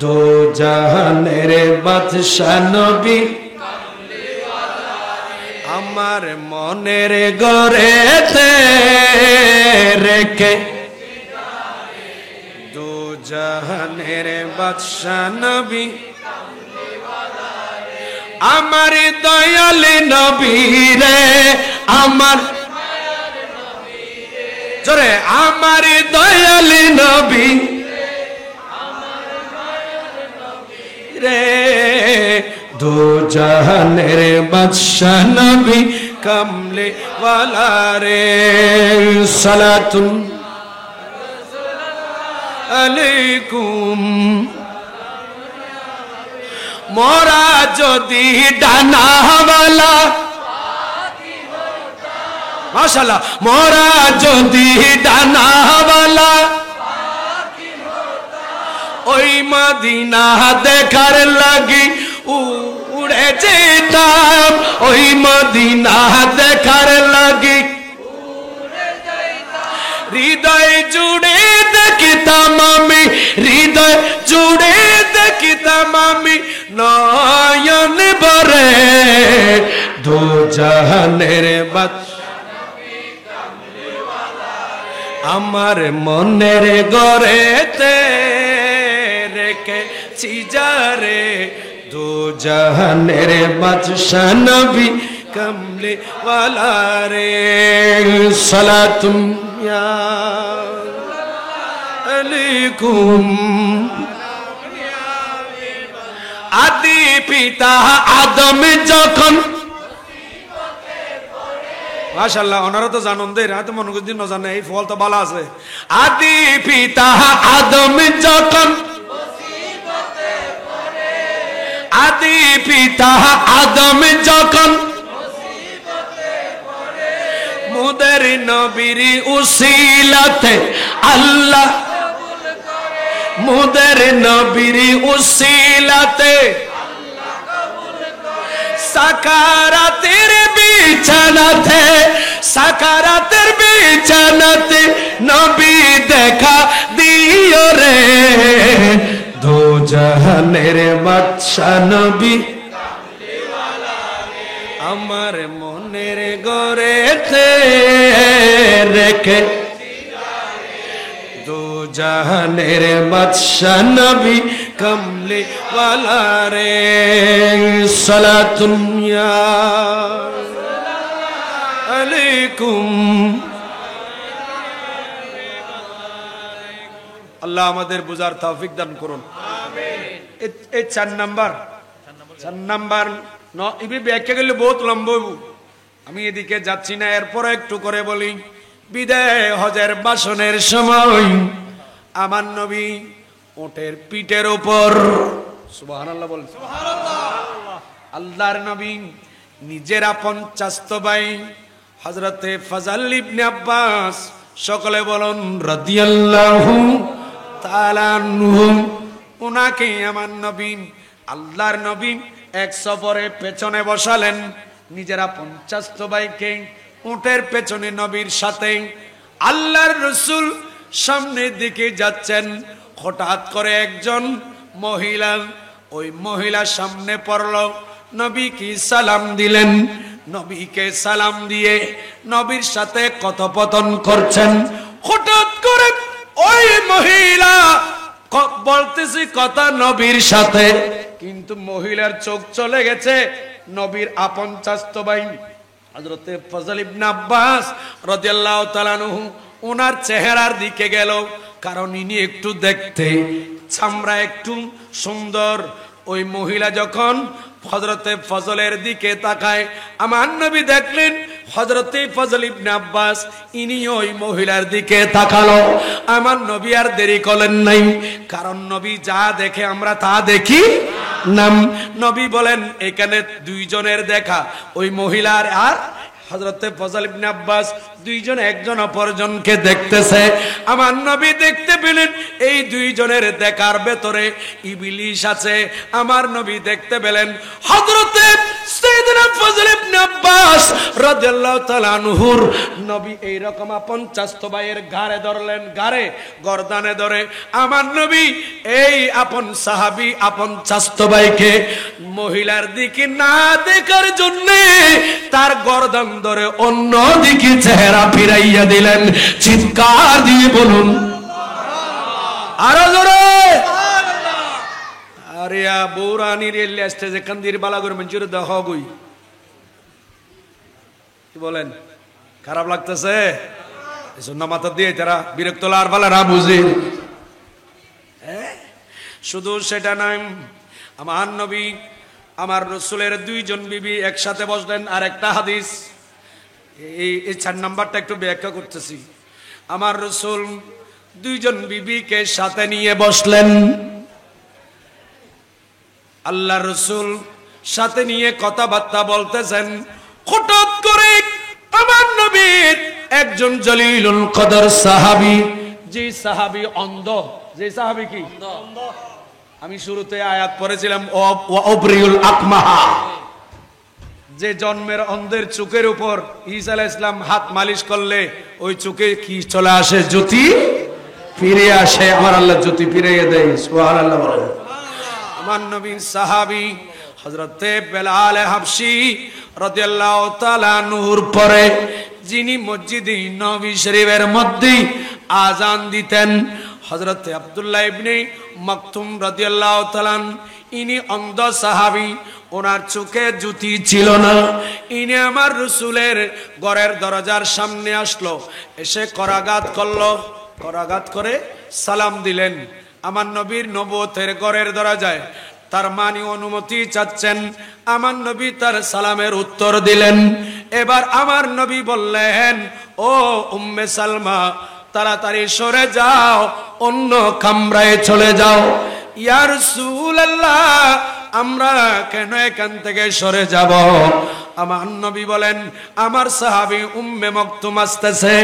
দো জাহানের বাদশা নবী আমার মনের গড়েতে রেখে দো জাহানের বাদশা নবী আমার দয়াল নবী রে আমার জোরে আমার দয়ালি নবী রে দো জাহানের বাদশা নবী কামলে ওয়ালা রে সালাতুন আলাইকুম মোরা যদি ডানাওয়ালা মাশাআল্লাহ মোরা যদি ডানাওয়ালা ওই মদিনা দেখার লাগি উড়ে যেতাম ওই মদিনা দেখার লাগি হৃদয় জুড়ে দেখিতাম আমি হৃদয় জুড়ে দেখিতাম আমি নয়ন ভরে দো জাহানের বাদশা আমার মনের গড়েতে রেখেছি যারে দো জাহানের বাদশা নবী কমলে ওয়ালা রে সালাতুম ইয়া আলাইকুম আদি পিতা আদম যখন মাশাআল্লাহ ওনারা তো জানুন দে রাত মন গুদিন না জানে এই ফল তো ভালো আছে আদি পিতা আদম যখন মুসিবতে পড়ে আদি পিতা আদম যখন মুসিবতে পড়ে মুদের নবীর উসিলাতে আল্লাহ কবুল করে মুদের নবীর উসিলাতে আল্লাহ কবুল করে সাকারাতের বিছানাতে সাকারাতের বিছানাতে নবী দেখা দিও রে দো জাহানের বাদশা নবী আমার মনের গড়েতে রেখে দো জাহানের বাদশা নবী কমলে ওয়ালা রে সালাতুন ইয়া আলাইকুম আল্লাহ আমাদের বুঝার তৌফিক দান করুন আমিন এই 4 নাম্বার ইবি ব্যাখ্যা করলে বহুত লম্বা হইব আমি এদিকে যাচ্ছি না এরপর একটু করে বলি বিদায় হজের ভাষণের সময় আমার নবী ওটের পিঠের উপর সুবহানাল্লাহ বলেন সুবহানাল্লাহ আল্লাহর নবী নিজের আপন চাচতো ভাই হযরতে ফজল ইবনে আব্বাস সকলে বলুন রাদিয়াল্লাহু তাআলা আনহু উনাকে আমার নবী আল্লাহর নবী এক সফরে পেছনে বসালেন নিজের আপন চাচতো ভাইকে উটের পেছনে নবীর সাথে আল্লাহর রাসূল সামনের দিকে যাচ্ছেন হঠাৎ করে একজন মহিলা ওই মহিলা সামনে পড়ল নবীকে সালাম দিলেন নবীকে সালাম দিয়ে নবীর সাথে কথোপকথন করছেন হঠাৎ করে ওই মহিলা বলতেছি কথা নবীর সাথে কিন্তু মহিলার চোখ চলে গেছে নবীর আপন চাচতো ভাই হযরতে ফজল ইবনে আব্বাস রাদিয়াল্লাহু তাআলা আনহু ওনার চেহারার দিকে গেল কারণ ইনি একটু দেখতে চামড়া একটু সুন্দর ওই মহিলা যখন হযরতে ফজলের দিকে তাকায় আমার নবী দেখলেন হযরতে ফজল ইবনে আব্বাস ইনি ওই মহিলার দিকে তাকালো আমার নবী আর দেরি করলেন নাই কারণ নবী যা দেখে আমরা তা দেখি না নবী বলেন এখানে দুইজনের দেখা ওই মহিলার আর হযরতে ফজল ইবনে আব্বাস দুইজন একজন অপরজনকে দেখতেছে আমার নবী দেখতে পেলেন এই দুইজনের দেখার ভেতরে ইবলিস আছে আমার নবী দেখতে পেলেন হযরতে সাইয়েদনা ফজল ইবনে আব্বাস রাদিয়াল্লাহু তাআলা আনহুর নবী এই রকম আপন চাচতো ভাইয়ের ঘাড়ে ধরলেন ঘাড়ে গর্দানে ধরে আমার নবী এই আপন সাহাবী আপন চাচতো ভাইকে মহিলার দিকে না দেখার জন্য তার গর্দান ধরে অন্য দিকে চেহারা ফিরাইয়া দিলেন চিৎকার দিয়ে বলুন আরো জোরে আরে বৌরানি রেল স্টেজে কান্দির বালাগর মঞ্জুর দেহ গই কি বলেন খারাপ লাগতেছে এজন্য মাথা দিয়ে তারা বিরক্ত লার বালারা বুঝে। শুধু সেটা নয়, আমার নবী আমার রসুলের দুইজন বিবি একসাথে বসলেন। আর একটা হাদিস, এই 4 নাম্বারটা একটু ব্যাখ্যা করতেছি। আমার রসুল দুইজন বিবিকে সাথে নিয়ে বসলেন। আল্লাহ রসুল সাথে নিয়ে কথাবার্তা বলতেছেন। হঠাৎ করে আমার নবীর একজন জলিলুল কদর সাহাবী, যে সাহাবী অন্ধ, যে সাহাবী কি অন্ধ, আমি শুরুতে আয়াত পড়েছিলাম ওয়াবরিউল আকমাহা, যে জন্মের অন্ধের চোখের উপর ঈসা আলাইহিস সালাম হাত মালিশ করলে ওই চোখে কি চলে আসে? জ্যোতি ফিরে আসে। আমার আল্লাহ জ্যোতি ফিরিয়ে দেয়। সুবহানাল্লাহ বলেন। আমার নবী সাহাবী হযরতে বেলাল হাবশী রাদিয়াল্লাহু তাআলা নূর পরে, যিনি মসজিদে নববী শরীফের মধ্যে আযান দিতেন, হযরতে আব্দুল্লাহ ইবনে মাকতুম রাদিয়াল্লাহু তাআলা, ইনি অন্ধ সাহাবী, ওনার চোখে জ্যোতি ছিল না। ইনি আমার রসুলের ঘরের দরজার সামনে আসলো, এসে করাঘাত করলো, করাঘাত করে সালাম দিলেন আমার নবীর নবুয়তের ঘরের দরজায়। তার মানি অনুমতি চাচ্ছেন, আমার নবী তার সালামের উত্তর দিলেন। এবার আমার নবী বললেন, ও উম্মে সালমা, তাড়াতাড়ি সরে যাও, অন্য কামরায় চলে যাও। ইয়া রাসূলুল্লাহ, আমরা কেন এখান থেকে সরে যাব? আমার নবী বলেন, আমার সাহাবী উম্মে মকতুম আসতেছে।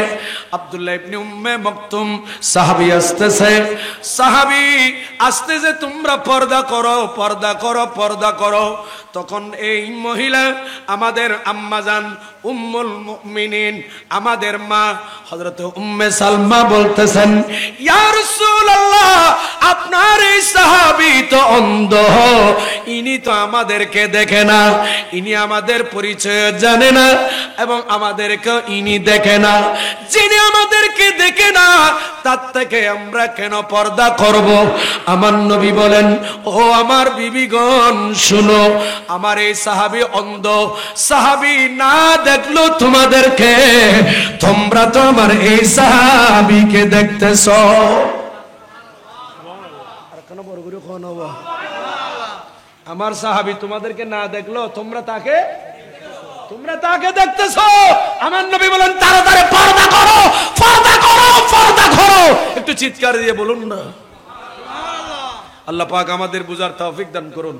আব্দুল্লাহ ইবনে উম্মে মকতুম সাহাবী আসতেছে। সাহাবী আসতেছে, তোমরা পর্দা করো, পর্দা করো, পর্দা করো। তখন এই মহিলা আমাদের আম্মাজান উম্মুল মুমিনিন, আমাদের মা হযরত উম্মে সালমা বলতেছেন, ইয়া রাসূলুল্লাহ, আপনার এই সাহাবী তো অন্ধ, ইনি তো আমাদেরকে দেখে না, ইনি আমাদের পরিচয় জানে না, এবং আমাদেরকে ইনি দেখে না। যিনি আমাদেরকে দেখে না, তার থেকে আমরা কেন পর্দা করব? আমার নবী বলেন, ও আমার বিবিগণ শুনো, আমার এই সাহাবী অন্ধ, সাহাবী না দেখলো তোমাদেরকে, তোমরা তো আমার এই সাহাবীকে দেখতেছো। আর কেন বড় করে কোন হবো? আমার সাহাবী তোমাদেরকে না দেখলো, তোমরা তাকে দেখতেছো। আমার নবী বলেন, তাড়াতাড়ি পর্দা করো, পর্দা করো, পর্দা করো। একটু চিৎকার দিয়ে বলুন না। আল্লাহ পাক আমাদের বুঝার তৌফিক দান করুন।